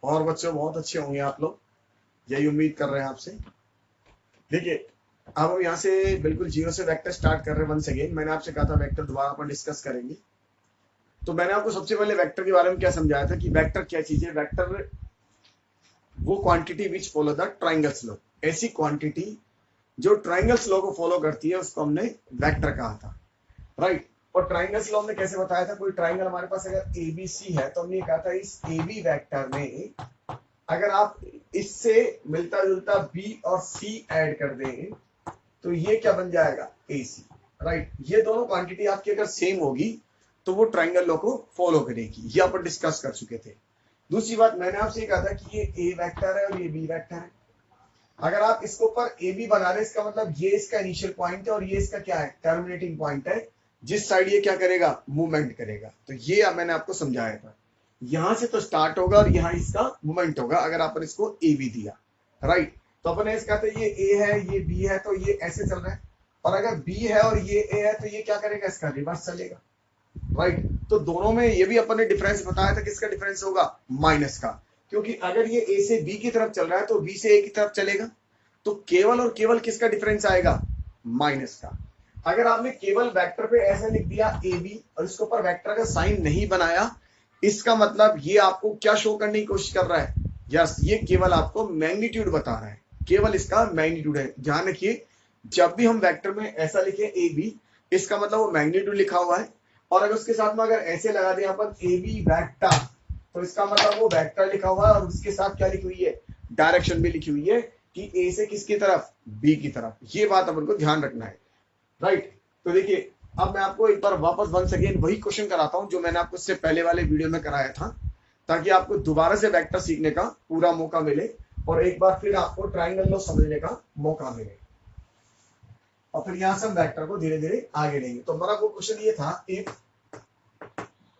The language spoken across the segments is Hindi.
और बच्चों बहुत अच्छे होंगे आप लोग, यही उम्मीद कर रहे हैं आपसे। देखिए अब हम यहाँ से बिल्कुल जीरो से वेक्टर स्टार्ट कर रहे हैं। वंस अगेन मैंने आपसे कहा था वेक्टर दोबारा अपन डिस्कस करेंगे। तो मैंने आपको सबसे पहले वेक्टर के बारे में क्या समझाया था कि वेक्टर क्या चीज है। वेक्टर वो quantity which follow the triangles law, ऐसी क्वांटिटी जो ट्राइंगल्स लॉ को फॉलो करती है उसको हमने वेक्टर कहा था, राइट। और ट्राइंगल्स लॉ हमने कैसे बताया था, कोई ट्राइंगल हमारे पास अगर एबीसी है तो हमने कहा था इस एबी वेक्टर में अगर आप इससे मिलता जुलता बी और सी ऐड कर दें तो ये क्या बन जाएगा, एसी, राइट। ये दोनों क्वांटिटी आपकी अगर सेम होगी तो वो ट्राइंगल लॉ को फॉलो करेगी, ये अपन डिस्कस कर चुके थे। दूसरी बात मैंने आपसे ये कहा था कि ये ए वेक्टर है और ये बी वेक्टर है। अगर आप इसके ऊपर ए बी बना रहे इसका मतलब ये इसका इनिशियल पॉइंट है और ये इसका क्या है, टर्मिनेटिंग पॉइंट है, जिस साइड ये क्या करेगा, मूवमेंट करेगा। तो ये मैंने आपको समझाया था, यहां से तो स्टार्ट होगा और यहां इसका मूवमेंट होगा अगर अपन इसको ए बी दिया, राइट। तो अपन ऐसे कहते हैं ये ए है ये बी है तो ये ऐसे चल रहा है, और अगर बी है और ये ए है तो ये क्या करेगा, इसका रिवर्स चलेगा, राइट। तो दोनों में ये भी अपन ने डिफरेंस बताया था, किसका डिफरेंस होगा, माइनस का, क्योंकि अगर ये ए से बी की तरफ चल रहा है तो बी से ए की तरफ चलेगा, तो केवल और केवल किसका डिफरेंस आएगा, माइनस का। अगर आपने केवल वेक्टर पे ऐसा लिख दिया ए बी और इसके ऊपर वेक्टर का साइन नहीं बनाया, इसका मतलब ये आपको क्या शो करने की कोशिश कर रहा है, यस ये केवल आपको मैग्नीट्यूड बता रहा है, केवल इसका मैग्नीट्यूड है। ध्यान रखिए जब भी हम वेक्टर में ऐसा लिखे ए बी, इसका मतलब वो मैग्नीट्यूड लिखा हुआ है, और अगर उसके साथ में अगर ऐसे लगा दें अपन ए बी वेक्टर तो इसका मतलब वो वेक्टर लिखा हुआ है और उसके साथ क्या लिखी हुई है, डायरेक्शन भी लिखी हुई है कि ए से किसकी तरफ, बी की तरफ। ये बात अपन को ध्यान रखना है, राइट। तो देखिए अब मैं आपको एक बार वापस वंस अगेन वही क्वेश्चन कराता हूं जो मैंने आपको इससे पहले वाले वीडियो में कराया था, ताकि आपको दोबारा से वेक्टर सीखने का पूरा मौका मिले और एक बार फिर आपको ट्राइंगल लॉ समझने का मौका मिले, और फिर यहां से हम वेक्टर को धीरे धीरे आगे लेंगे। तो हमारा वो क्वेश्चन ये था, if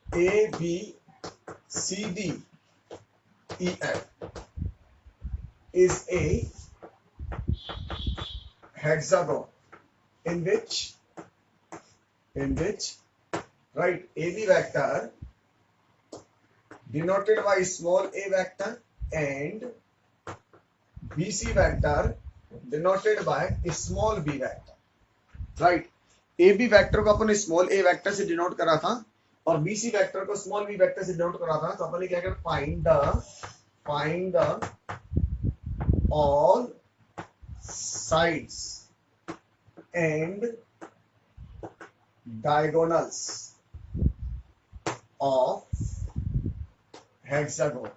A B C D E F is a hexagon in which right AB vector denoted by small a vector and BC vector denoted by small b vector, right। AB vector को अपन स्मॉल a वेक्टर से डिनोट करा था और BC वेक्टर को स्मॉल b वेक्टर से डिनोट करा था। तो अपन ने क्या किया, find the all sides and diagonals of hexagon,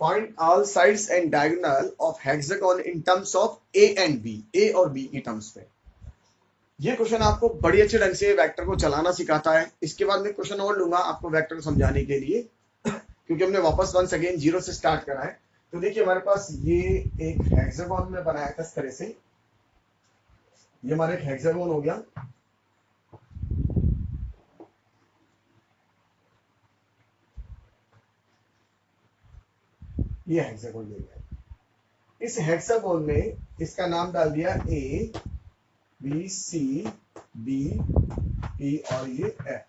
find all sides and diagonal of hexagon in terms of a and b, a और b की टर्म्स में। ये क्वेश्चन आपको बड़ी अच्छे ढंग से वेक्टर को चलाना सिखाता है। इसके बाद मैं क्वेश्चन और लूंगा आपको वेक्टर को समझाने के लिए, क्योंकि हमने वापस वंस अगेन जीरो से स्टार्ट करा है। तो देखिए हमारे पास ये एक हेक्सागोन में बनाया था इस तरह से, ये हमारा एक हेक्सागोन हो गया। ये हेक्सागोन ले गया, इस हेक्सागोन में इसका नाम डाल दिया ए बी सी डी ई और ये एफ,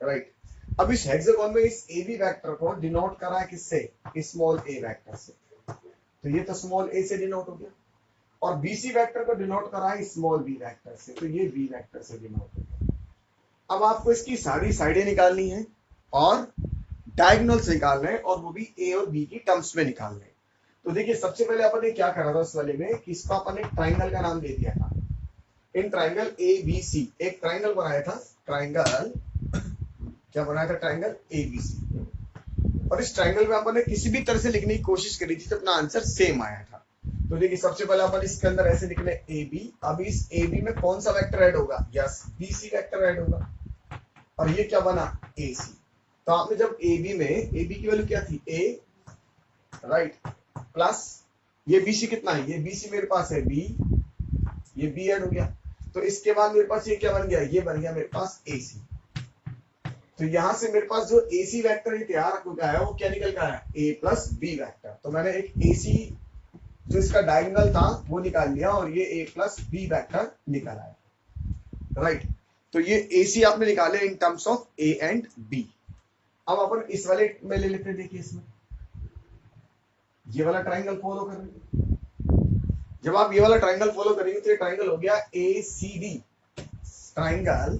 राइट। अब इस हेक्सागोन में इस ए बी वेक्टर को डिनोट करा है किससे, स्मॉल ए वेक्टर से, तो ये तो स्मॉल ए से डिनोट हो गया, और बीसी वेक्टर को डिनोट करा है स्मॉल बी वेक्टर से, तो ये बी वेक्टर से डिनोट हो गया। अब आपको इसकी सारी साइडें निकालनी है और डायगोनल्स निकालना है, और वो भी ए और बी की टर्म्स में निकालना है। तो देखिए सबसे पहले अपन ने क्या करा था उस वाले में कि इसको अपन एक ट्राइंगल का नाम दे दिया था। इन ट्राइंगल ए बी सी एक ट्राइंगल बनाया था, ट्राइंगल क्या बनाया था, ट्राइंगल एबीसी, और इस ट्राइंगल में अपन ने किसी भी तरह से लिखने की कोशिश करी थी तो अपना आंसर सेम आया था। तो देखिए सबसे पहले अपन इसके अंदर ऐसे लिख ले ए बी, अब इस ए बी में कौन सा वेक्टर ऐड होगा, yes B C vector add होगा, और ये क्या बना, ए सी। तो आपने जब ए बी में ए बी की वैल्यू क्या थी, ए, राइट, प्लस ये बी सी कितना है, ये बी सी मेरे पास है बी, ये बी ऐड हो गया, तो इसके बाद मेरे पास ये क्या बन गया, ये बन गया मेरे पास ए सी। तो यहां से मेरे पास जो AC वेक्टर तैयार होगा है वो क्या निकल का है, A प्लस बी वेक्टर। तो मैंने एक AC जो इसका डायगोनल था वो निकाल लिया और ये A प्लस बी वेक्टर निकल आया, राइट। तो ये AC आपने निकाले in terms of A and B। अब अपन इस वाले में ले लेते हैं। देखिए इसमें ये वाला ट्राइंगल फॉलो कर रहे हैं। जब आप ये वाला ट्राइंगल फॉलो करेंगे तो ये ट्राइंगल हो गया ACD, ट्राइंगल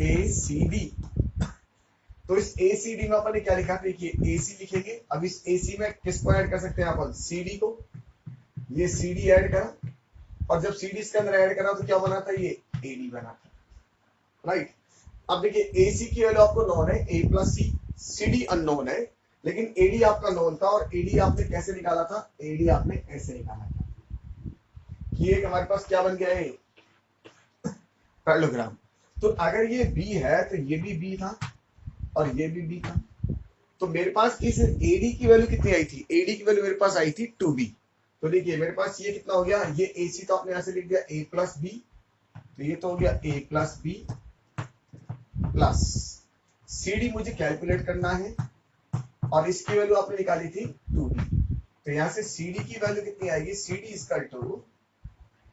ACD। तो इस ACD में अपन ने क्या लिखा, देखिए AC लिखेंगे। अब इस AC में किसको ऐड कर सकते हैं अपन, CD को। ये CD ऐड करा, और जब CD इसके अंदर ऐड करा तो क्या बना था, ये AD बना था, राइट। अब देखिए AC की वैल्यू आपको नोन है, A plus C, CD unknown है, लेकिन AD आपका नोन था। और AD आपने कैसे निकाला था, AD आपने ऐसे निकाला था कि एक हमारे पास क्या बन गया है, पैरेललोग्राम। तो अगर ये B है तो ये भी B था और ये भी B था। तो मेरे पास इस AD की वैल्यू कितनी आई थी, AD की वैल्यू मेरे पास आई थी 2B। तो देखिए मेरे पास ये कितना हो गया, ये AC तो आपने यहां से लिख दिया A प्लस B, तो ये तो हो गया A plus B plus CD मुझे कैलकुलेट करना है, और इसकी वैल्यू आपने निकाली थी 2B। तो यहां से CD की वैल्यू कितनी आएगी, CD इसका टू,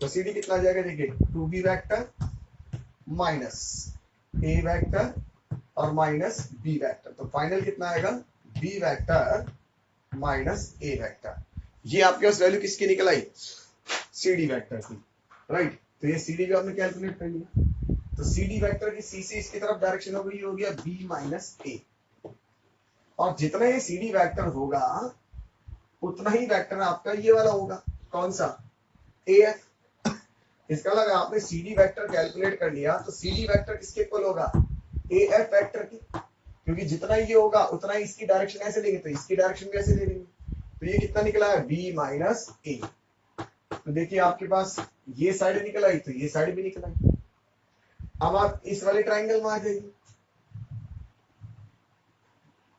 तो CD कितना आ जाएगा, देखिए 2B vector minus A vector और माइनस B वेक्टर। तो फाइनल कितना आएगा, B vector minus A vector. ये आपके पास वैल्यू किसकी निकल आई, CD वेक्टर की, राइट। तो ये CD भी आपने कैलकुलेट कर लिया। तो CD वेक्टर की C से इसकी तरफ डायरेक्शन हो गई, हो गया B माइनस A। और जितना ये CD वेक्टर होगा उतना ही वेक्टर आपका ये वाला होगा, कौन सा, AF। इसका लगा आपने CD वेक्टर कैलकुलेट कर लिया, तो CD वेक्टर किसके इक्वल होगा, AF वेक्टर की, क्योंकि जितना ये होगा उतना ही इसकी डायरेक्शन ऐसे लेंगे, तो इसकी डायरेक्शन भी ऐसे ले लेंगे। तो ये कितना निकला है, B माइनस A। तो देखिए आपके पास ये साइड निकल आई, तो ये साइड भी निकल आई। अब आप इस वाले ट्राइंगल में आ जाइए,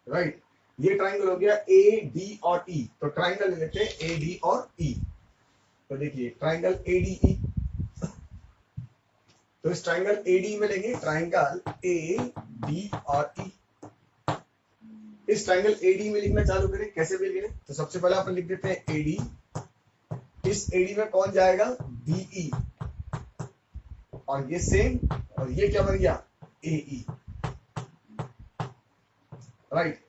राइट। ये ट्राइंगल हो गया AD और E, तो ट्राइंगल ले लेते हैं AD और E। तो देखिए ट्राइंगल ADE, तो इस ट्राइंगल AD में लेंगे ट्राइंगल AD और E। इस ट्राइंगल AD में लिखना चालू करें, कैसे भी लिखें, तो सबसे पहले अपन लिख देते हैं AD। इस AD में कौन जाएगा, DE, और ये सेम, और ये क्या बन गया, AE, राइट।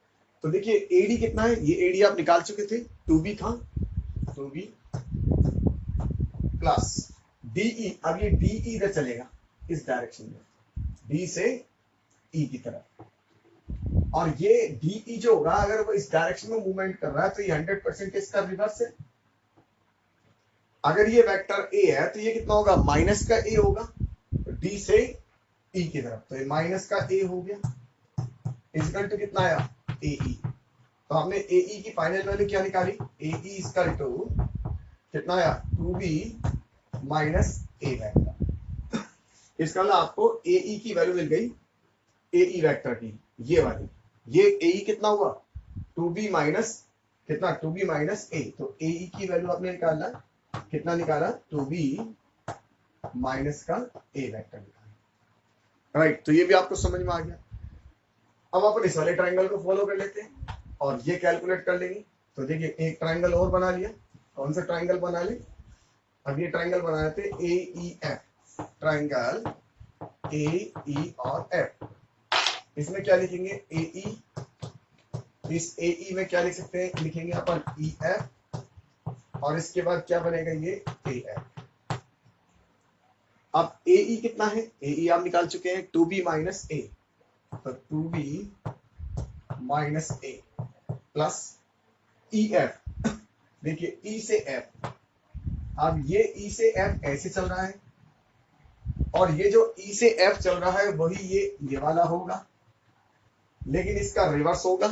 तो देखिए AD कितना है, ये AD आप निकाल चुके थे, 2B था, 2B प्लस DE। अब ये DE इधर चलेगा इस डायरेक्शन में, D से E की तरफ। और ये DE जो होगा, अगर वो इस डायरेक्शन में मूवमेंट कर रहा है तो ये 100% इसका रिवर्स है। अगर ये वेक्टर A है तो ये कितना होगा, माइनस का A होगा, D से E की तरफ। तो ये माइनस का A हो गया, इजकल टू कितना आया, AE। तो हमने AE की फाइनल वैल्यू क्या निकाली, AE इजकल टू कितना आया, 2B माइनस A वेक्टर। इसका मतलब आपको AE की वैल्यू मिल गई, AE वेक्टर की, ये वाली। ये AE कितना हुआ, 2B माइनस कितना, 2B माइनस A। तो AE की वैल्यू आपने निकाला, कितना निकाला, 2B माइनस का A वेक्टर निकाला, राइट। तो ये भी आपको समझ में आ गया। अब अपन इस वाले ट्राइंगल को फॉलो कर लेते हैं और ये कैलकुलेट कर लेंगे। तो देखिए एक ट्राइंगल और बना लिया, कौन सा ट्राइंगल बना ले, अब ये ट्राइंगल बना लेते AEF, ट्राइंगल AE और F। इसमें क्या लिखेंगे, AE, इस AE में क्या लिख सकते हैं, लिखेंगे अपन EF, और इसके बाद क्या बनेगा, ये AF। अब AE कितना है, AE आप निकाल चुके हैं, 2B माइनस A। तो 2B minus A plus EF। देखिए E से F, अब ये E से F ऐसे चल रहा है, और ये जो E से F चल रहा है वही ये वाला होगा, लेकिन इसका रिवर्स होगा।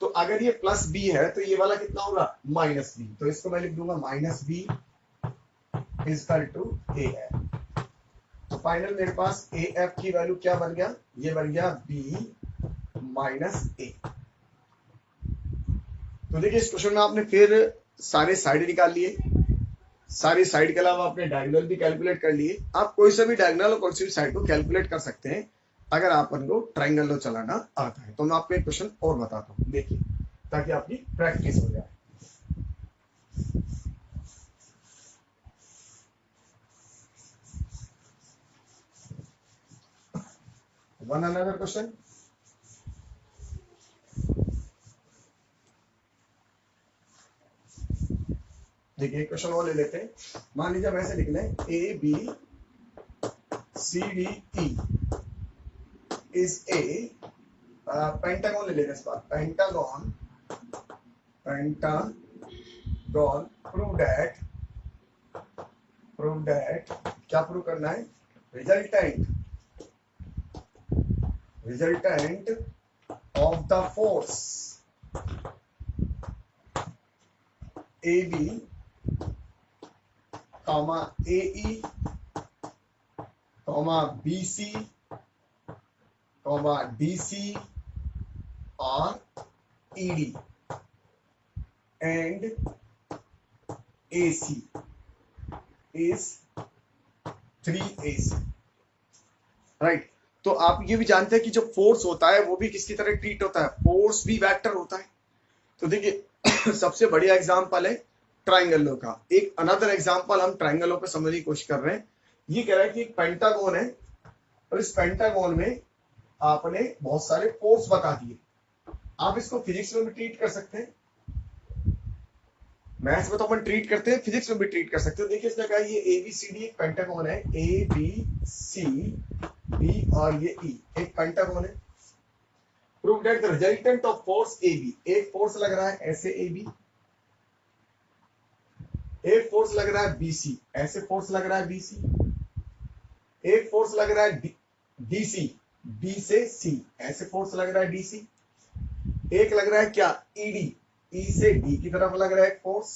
तो अगर ये प्लस B है तो ये वाला कितना होगा, माइनस B। तो इसको मैं लिख दूंगा minus B equal to AF। तो फाइनल मेरे पास AF की वैल्यू क्या बन गया, ये बन गया B माइनस A। तो देखिए इस क्वेश्चन में आपने फिर सारे साइड निकाल लिए, सारी साइड के अलावा आपने डायगोनल भी कैलकुलेट कर लिए। आप कोई सा भी डायगोनल और कोई सी भी साइड को कैलकुलेट कर सकते हैं अगर आपन को ट्राइंगल चलाना आता है। तो मैं आपको एक क्वेश्चन और बताता हूँ, देखिए, ताकि आपकी प्रैक्टिस हो जाए। वन अनदर क्वेश्चन, देखिए क्वेश्चन और ले लेते हैं। मान लीजिए हम ऐसे लिख लें A B C D E is a pentagon ले लेते हैं इस बार। पेंटागन प्रूव दैट क्या प्रूव करना है? Resultant of the force A B comma A E comma B C comma D C और E D and A C is 3AC, right. तो आप ये भी जानते हैं कि जो फोर्स होता है वो भी किसकी तरह ट्रीट होता है? फोर्स भी वेक्टर होता है। तो देखिए सबसे बढ़िया एग्जांपल है ट्राइंगलों का। एक अनदर एग्जांपल हम ट्राइंगलों पे समझने की कोशिश कर रहे हैं। ये कह रहा है कि एक पेंटागन है और इस पेंटागन में आपने बहुत सारे फोर्स बता दिए। आप इसको फिजिक्स में भी ट्रीट कर सकते हैं, मैथ्स में तो अपन ट्रीट करते हैं, फिजिक्स में भी ट्रीट कर सकते हो। देखिए इसने कहा ये ए बी सी डी एक पेंटागन है, ए बी सी डी और ये ई एक पेंटागन है। Prove that the resultant of force A B, एक फोर्स लग रहा है ऐसे ए बी, एक फोर्स लग रहा है बी सी, ऐसे फोर्स लग रहा है बी सी, एक फोर्स लग रहा है डी सी, बी से सी, ऐसे फोर्स लग रहा है डी सी, एक लग रहा है क्या ई डी, ई से डी की तरफ लग रहा है फोर्स,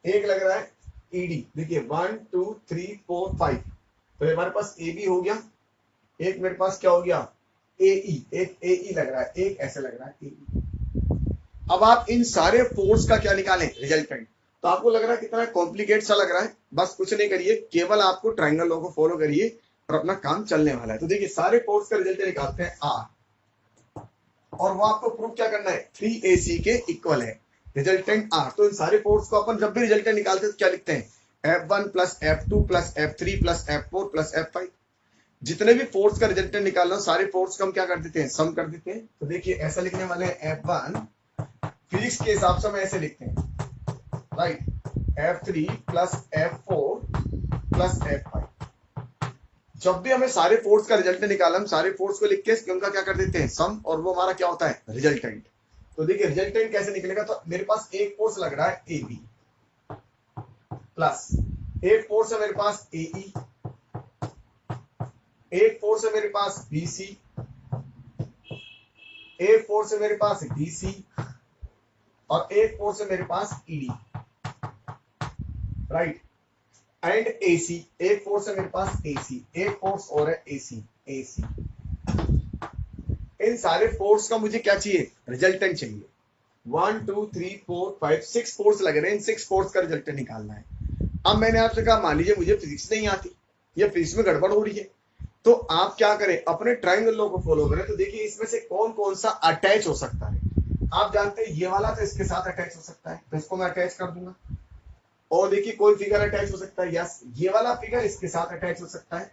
एक लग रहा है ईडी। देखिए 1 2 3 4 5, तो हमारे पास ए बी हो गया, एक मेरे पास क्या हो गया ए ई, एक ए ई लग रहा है, एक ऐसे लग रहा है ए ई। अब आप इन सारे फोर्स का क्या निकालें? रिजल्टेंट। तो आपको लग रहा है कितना कॉम्प्लिकेट सा लग रहा है, बस कुछ नहीं करिए, केवल आपको ट्राइंगल लॉ को फॉलो करिए और अपना काम चलने वाला है। तो देखिए सारे फोर्स का रिजल्ट निकालते हैं आर, और वो आपको प्रूव क्या करना है? 3AC के इक्वल है रिजल्टेंट आर। तो इन सारे फोर्स को अपन जब भी रिजल्टेंट निकालते हैं तो क्या लिखते हैं? F1 plus F2 plus F3 plus F4 plus F5। जितने भी फोर्स का रिजल्टेंट निकालना, सारे फोर्स का हम क्या कर देते हैं? सम कर देते हैं। तो देखिए ऐसा लिखने वाले हैं F1, फिजिक्स के हिसाब से हम ऐसे लिखते हैं, right, F3 plus F4 plus F5। जब भी हमें सारे फोर्स का रिजल्टेंट निकालना, हम सारे फोर्स को लिख के उनका क्या कर देते हैं? सम, और वो हमारा क्या होता है? रिजल्टेंट। तो देखिए रिजल्टेंट कैसे निकलेगा? तो मेरे पास एक फोर्स लग रहा है ए बी, प्लस एक फोर्स है मेरे पास ए ई, एक फोर्स है मेरे पास बी सी, एक फोर्स है मेरे पास डी सी, और एक फोर्स है मेरे पास E D, right, and AC, एक फोर्स है मेरे पास AC, एक फोर्स और है AC, AC। इन सारे फोर्स का मुझे क्या चाहिए? रिजल्टेंट चाहिए। 1 2 3 4 5 6 फोर्स लग रहे हैं, इन 6 फोर्स का रिजल्टेंट निकालना है। अब मैंने आपसे कहा मान लीजिए मुझे फिजिक्स नहीं आती या फिजिक्स में गड़बड़ हो रही है, तो आप क्या करें? अपने ट्राइंगल लॉ को फॉलो करें। तो देखिए इसमें से कौन कौन सा अटैच हो सकता है। आप जानते हैं ये वाला तो इसके साथ अटैच हो सकता है, तो इसको मैं अटैच कर दूंगा। और देखिए कोई फिगर अटैच हो सकता है, यस, ये वाला फिगर इसके साथ अटैच हो सकता है,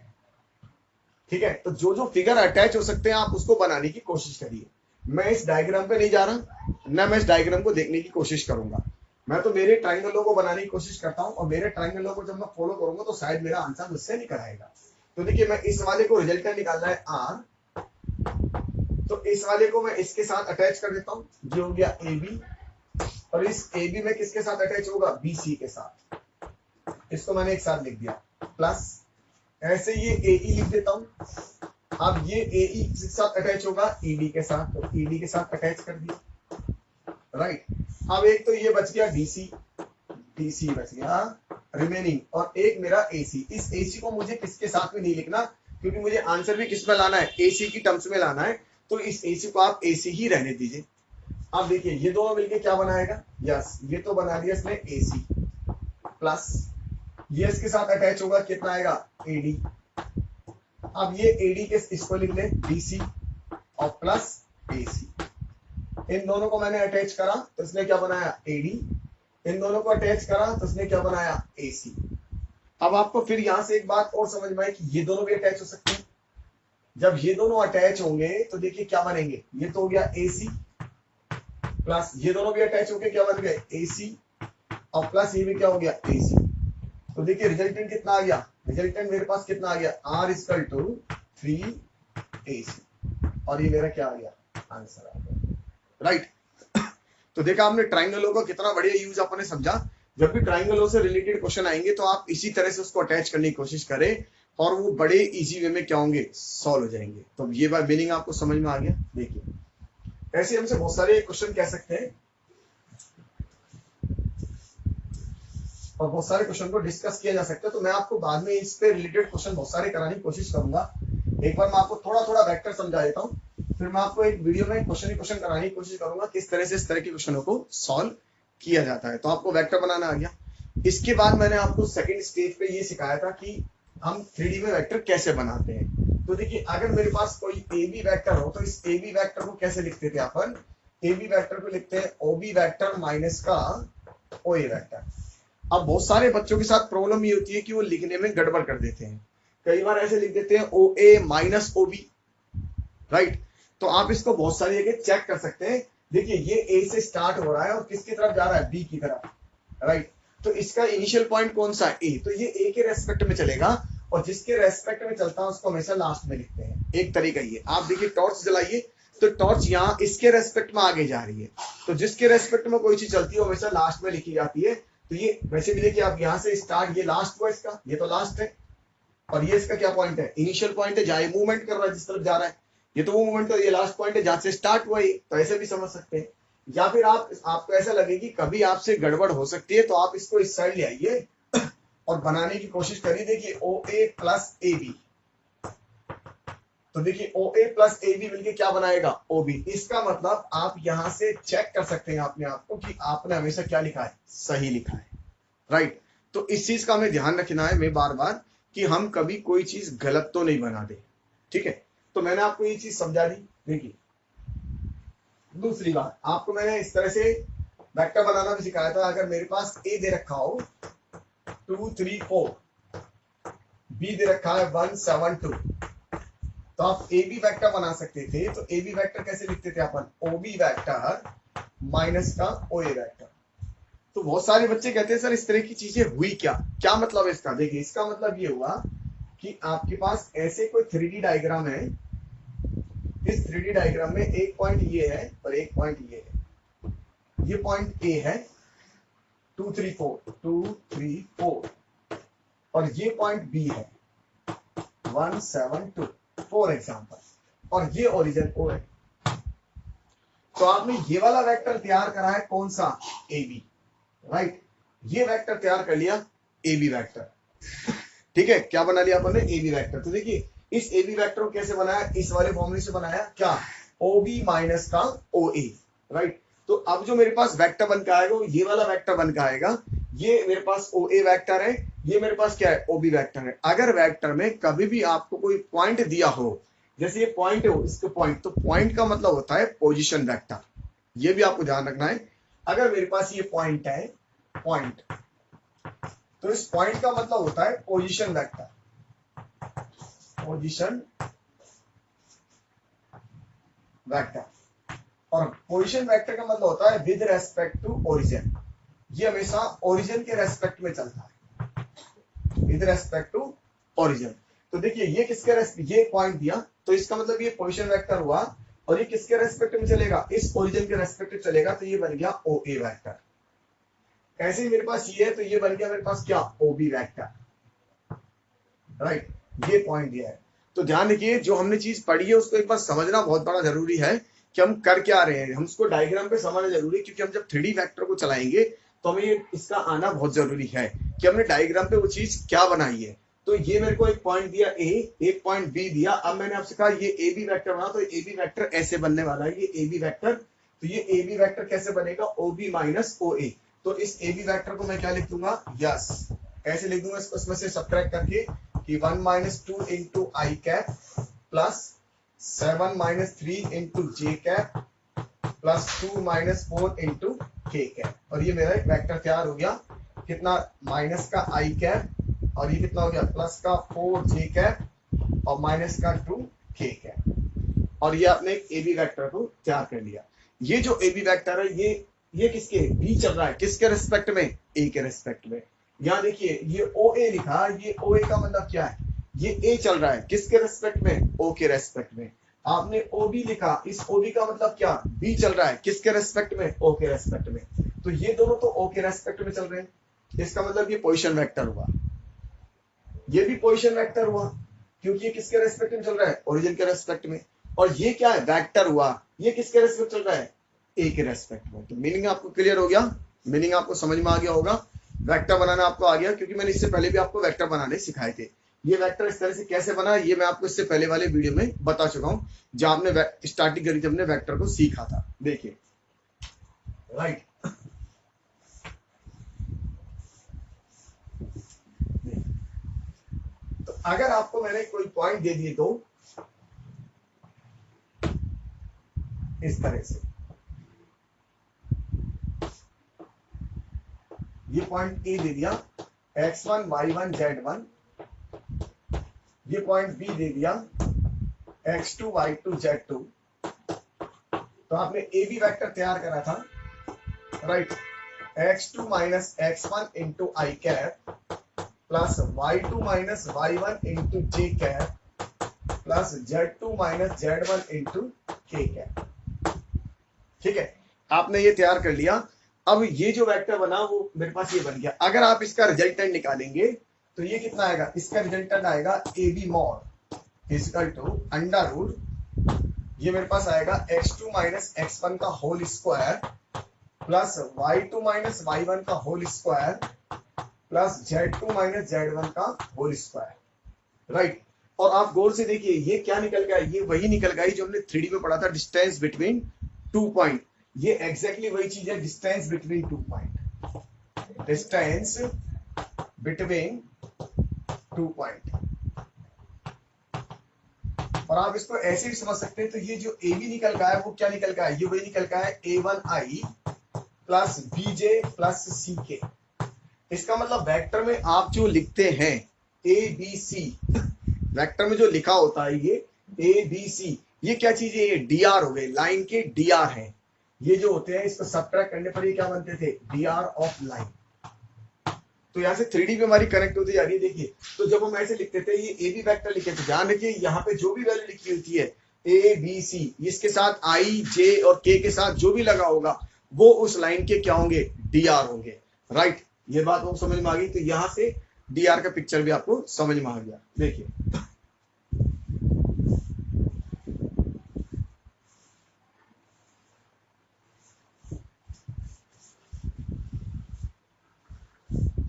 ठीक है। तो जो जो फिगर अटैच हो सकते हैं आप उसको बनाने की कोशिश करिए। मैं इस डायग्राम पे नहीं जा रहा, ना मैं इस डायग्राम को देखने की कोशिश करूंगा, मैं तो मेरे ट्राइंगलों को बनाने की कोशिश करता हूं, और मेरे ट्राइंगलों को जब मैं फॉलो करूंगा तो शायद मेरा आंसर मुझसे निकल आएगा। तो देखिए मैं इस वाले को रिजल्टेंट निकालना है आर, तो इस वाले को मैं इसके साथ अटैच कर देता हूँ, जो हो गया ए बी, और इस ए बी में किसके साथ अटैच होगा? बी सी के साथ, इसको मैंने एक साथ लिख दिया, प्लस ऐसे ये ए ई लिख देता हूं। अब ये ए ई किसके साथ अटैच होगा? ई डी के साथ, तो ई डी के साथ अटैच कर दिया, राइट। अब एक तो ये बच गया डी सी, डी सी बच गया रिमेनिंग, और एक मेरा ए सी। इस ए सी को मुझे किसके साथ में नहीं लिखना, क्योंकि मुझे आंसर भी किस में लाना है? ए सी की टर्म्स में लाना है, तो इस ए सी को आप ए सी ही रहने दीजिए। अब देखिए ये दोनों मिलके क्या बनाएगा? यस, ये तो बना दिया इसने ए सी, प्लस ये इसके साथ अटैच होगा, कितना आएगा? एडी। अब ये एडी के इसको लिख ले बीसी, और प्लस एसी। इन दोनों को मैंने अटैच करा तो इसने क्या बनाया? एडी। इन दोनों को अटैच करा तो इसने क्या बनाया? एसी। अब आपको फिर यहां से एक बात और समझ में आई कि ये दोनों भी अटैच हो सकते हैं। जब ये दोनों अटैच होंगे तो देखिए क्या बनेंगे? ये तो हो गया एसी, प्लस ये दोनों भी अटैच होके क्या बन गए? एसी, और प्लस ये भी क्या हो गया AC। तो देखिए रिजल्टेंट कितना आ गया, रिजल्टेंट मेरे पास कितना आ गया R इक्वल टू 3AC, और ये मेरा क्या आ गया आंसर आ गया, राइट। तो देखा आपने ट्राइंगलों का कितना बढ़िया यूज आपने समझा। जब भी ट्राइंगलों से रिलेटेड क्वेश्चन आएंगे तो आप इसी तरह से उसको अटैच करने की कोशिश करें और वो बड़े इजी वे में क्या होंगे, सॉल्व हो जाएंगे। तो ये बात मीनिंग आपको समझ में आ गया। देखिए ऐसे हमसे बहुत सारे क्वेश्चन कह सकते हैं और बहुत सारे क्वेश्चन को डिस्कस किया जा सकता है। तो मैं आपको बाद में इस पे रिलेटेड क्वेश्चन बहुत सारे कराने की कोशिश करूंगा। एक बार मैं आपको थोड़ा थोड़ा वेक्टर समझा देता हूँ, फिर मैं आपको एक वीडियो में क्वेश्चन ही क्वेश्चन कराने की कोशिश करूंगा किस तरह से इस तरह के क्वेश्चनों को सॉल्व किया जाता है। तो आपको वेक्टर बनाना आ गया। इसके बाद मैंने आपको सेकंड स्टेज पे ये सिखाया था कि हम 3D में वेक्टर कैसे बनाते हैं। तो देखिए अगर मेरे पास कोई ए बी वेक्टर हो तो इस ए बी वेक्टर को कैसे लिखते थे अपन, ए बी वेक्टर को लिखते हैं ओ बी वेक्टर माइनस का ओ ए वेक्टर। अब बहुत सारे बच्चों के साथ प्रॉब्लम ये होती है कि वो लिखने में गड़बड़ कर देते हैं, कई बार ऐसे लिख देते हैं ओ ए माइनस ओ बी, राइट। तो आप इसको बहुत सारी जगह चेक कर सकते हैं। देखिए ये ए से स्टार्ट हो रहा है और किसकी तरफ जा रहा है, बी की तरफ, राइट। तो इसका इनिशियल पॉइंट कौन सा है, ए, तो ये ए के रेस्पेक्ट में चलेगा और जिसके रेस्पेक्ट में चलता है उसको हमेशा लास्ट में लिखते हैं। एक तरीका ये, आप देखिए टॉर्च जलाइए तो टॉर्च यहाँ इसके रेस्पेक्ट में आगे जा रही है, तो जिसके रेस्पेक्ट में कोई चीज चलती है हमेशा लास्ट में लिखी जाती है। तो ये वैसे भी देखिए आप यहाँ से स्टार्ट, ये लास्ट हुआ इसका, ये तो लास्ट है, और ये इसका क्या पॉइंट है, इनिशियल पॉइंट है, जहाँ ये मूवमेंट कर रहा है जिस तरफ जा रहा है, ये तो वो मूवमेंट है, ये लास्ट पॉइंट है जहां से स्टार्ट हुआ ये। तो ऐसे भी समझ सकते हैं। या फिर आपको ऐसा लगे कि कभी आपसे गड़बड़ हो सकती है तो आप इसको इस साइड ले आइए और बनाने की कोशिश करिए। देखिए ओ ए प्लस ए बी, तो देखिए ओ ए प्लस ए बी मिलकर क्या बनाएगा, ओ बी। इसका मतलब आप यहां से चेक कर सकते हैं अपने आप को कि आपने हमेशा क्या लिखा है, सही लिखा है, राइट। तो इस चीज का हमें ध्यान रखना है मैं बार बार कि हम कभी कोई चीज गलत तो नहीं बना दे, ठीक है। तो मैंने आपको ये चीज समझा दी। देखिए दूसरी बात आपको मैंने इस तरह से वेक्टर बनाना भी सिखाया था। अगर मेरे पास ए दे रखा हो 2 3 4, बी दे रखा है 1 7 2, तो आप ए बी वेक्टर बना सकते थे। तो ए बी वेक्टर कैसे लिखते थे अपन, ओ बी वेक्टर माइनस का ओ ए वेक्टर। तो बहुत सारे बच्चे कहते हैं सर इस तरह की चीजें हुई क्या, क्या मतलब है इसका। देखिए इसका मतलब ये हुआ कि आपके पास ऐसे कोई 3D डायग्राम है, इस 3D डायग्राम में एक पॉइंट ये है और एक पॉइंट ये है, ये पॉइंट ए है 2 3 4 और ये पॉइंट बी है 1 7 2 फॉर एग्जाम्पल, और ये ओरिजिन ओ है। तो आपने ये वाला वेक्टर तैयार करा है कौन सा, ए बी, राइट। ये वेक्टर तैयार कर लिया ए बी वेक्टर, ठीक है। क्या बना लिया आपने, ए बी वेक्टर। तो देखिए इस ए बी वेक्टर को कैसे बनाया, इस वाले फॉर्मूले से बनाया, क्या, ओ बी माइनस का ओ ए, राइट। तो अब जो मेरे पास वेक्टर बन के आएगा वो ये वाला वेक्टर बन के आएगा। ये मेरे पास ओ ए वेक्टर है, ये मेरे पास क्या है, ओ बी वेक्टर है। अगर वेक्टर में कभी भी आपको कोई पॉइंट दिया हो, जैसे ये पॉइंट है इसके पॉइंट, तो पॉइंट का मतलब होता है पोजिशन वेक्टर, ये भी आपको ध्यान रखना है। अगर मेरे पास ये पॉइंट है, पॉइंट, तो इस पॉइंट का मतलब होता है पोजीशन वेक्टर, पोजीशन वेक्टर। और पोजीशन वेक्टर का मतलब होता है विद रेस्पेक्ट टू ओरिजिन, ये हमेशा ओरिजिन के रेस्पेक्ट में चलता है, विद रेस्पेक्ट टू ओरिजिन। तो देखिए ये किसके रेस्पेक्ट, ये पॉइंट दिया तो इसका मतलब ये पोजीशन वेक्टर हुआ, और ये किसके रेस्पेक्ट में चलेगा, इस ओरिजिन के रेस्पेक्ट में चलेगा, तो ये बन गया ओ ए वेक्टर। ऐसे ही मेरे पास ये है तो ये बन गया मेरे पास क्या, ओ बी वेक्टर, राइट। ये पॉइंट दिया है। तो ध्यान रखिए जो हमने चीज पढ़ी है उसको एक बार समझना बहुत बड़ा जरूरी है कि हम कर क्या रहे हैं, हम उसको डायग्राम पे समझना जरूरी है, क्योंकि हम जब 3D वेक्टर को चलाएंगे तो हमें ये इसका आना बहुत जरूरी है कि हमने डायग्राम पे वो चीज क्या बनाई है। तो ये मेरे को एक पॉइंट दिया ए, एक पॉइंट बी दिया। अब मैंने आपसे कहा ये ए बी वेक्टर बना, तो ए बी वेक्टर ऐसे बनने वाला है, ये ए बी वेक्टर। तो ये ए बी वेक्टर कैसे बनेगा, ओ बी माइनस ओ ए। तो इस ए बी वेक्टर को मैं क्या लिख दूंगा, यस, ऐसे लिख दूंगा इसको इसमें से सब्ट्रैक्ट करके कि 1 minus 2 into I cap plus 7 minus 3 into J cap plus 2 minus 4 into K cap. और ये मेरा एक वेक्टर तैयार हो गया, कितना, माइनस का आई कैप और ये कितना हो गया, प्लस का 4 जे कैप और माइनस का 2 के कैप। और ये आपने एक ए बी वेक्टर को तैयार कर लिया। ये जो ए बी वेक्टर है ये ये किसके बी चल रहा है, किसके रेस्पेक्ट में, ए के रेस्पेक्ट में। यहाँ देखिए ये ओ ए लिखा, ये ओ ए का मतलब क्या है, ये ए चल रहा है किसके रेस्पेक्ट में, ओ के रेस्पेक्ट में। आपने ओ बी लिखा, इस ओ बी का मतलब क्या, बी चल रहा है किसके रेस्पेक्ट में, ओ के रेस्पेक्ट में। तो ये दोनों तो ओ के रेस्पेक्ट में चल रहे हैं, इसका मतलब ये पोजीशन वेक्टर हुआ, ये भी पोजीशन वेक्टर हुआ क्योंकि ये किसके रेस्पेक्ट में चल रहा है, ओरिजिन के रेस्पेक्ट में। और ये क्या है, वेक्टर हुआ, ये किसके रेस्पेक्ट चल रहा है, ए के रेस्पेक्ट में। तो मीनिंग आपको क्लियर हो गया, मीनिंग आपको समझ में आ गया होगा, वेक्टर बनाना आपको आ गया, क्योंकि मैंने इससे पहले भी आपको वेक्टर बनाने सिखाए थे। ये वेक्टर इस तरह से कैसे बना, ये मैं आपको इससे पहले वाले वीडियो में बता चुका हूं, जब आपने स्टार्टिंग करी थी, हमने वेक्टर को सीखा था। देखिए राइट, तो अगर आपको मैंने कोई पॉइंट दे दिए तो इस तरह से, ये पॉइंट ए दे दिया x1 y1 z1, ये पॉइंट बी दे दिया x2 y2 z2। तो आपने ए बी वेक्टर तैयार करा था, right, x2 minus x1 into I cap plus y2 minus y1 into J cap plus z2 minus z1 into K cap. ठीक है, आपने ये तैयार कर लिया। अब ये जो वेक्टर बना वो मेरे पास ये बन गया। अगर आप इसका रिजल्टेंट निकालेंगे तो ये कितना आएगा, इसका रिजल्टेंट आएगा A B mod equal to under root, ये मेरे पास आएगा x2 माइनस x1 का whole square plus y2 minus y1 का whole square plus z2 minus z1 का होल स्क्वायर, राइट। और आप गौर से देखिए ये क्या निकल गया, ये वही निकल गया जो हमने 3D में पढ़ा था, डिस्टेंस बिटवीन 2 पॉइंट। ये एग्जैक्टली वही चीज है, distance between 2 point, distance between 2 point. और आप इसको ऐसे भी समझ सकते हैं, तो ये जो ए बी निकल गया है वो क्या निकल गया है, ये वही निकल गया है a1i plus bj plus ck। इसका मतलब वेक्टर में आप जो लिखते हैं ए बी सी, वेक्टर में जो लिखा होता है ये ए बी सी, ये क्या चीज है, ये डीआर हो गए, लाइन के डीआर हैं। ये जो होते हैं इसको सब्ट्रैक्ट करने पर ये क्या बनते थे, डीआर ऑफ लाइन। तो यहाँ से 3D पे हमारी कनेक्ट होती जा रही है। देखिए, तो जब हम ऐसे लिखते थे, ये ए बी वेक्टर लिखे थे, ध्यान रखिए यहाँ पे जो भी वैल्यू लिखी होती है ए बी सी, इसके साथ आई जे और के के साथ जो भी लगा होगा वो उस लाइन के क्या होंगे, डीआर होंगे, राइट। ये बात आपको समझ में आ गई। तो यहाँ से डीआर का पिक्चर भी आपको समझ में आ गया। देखिए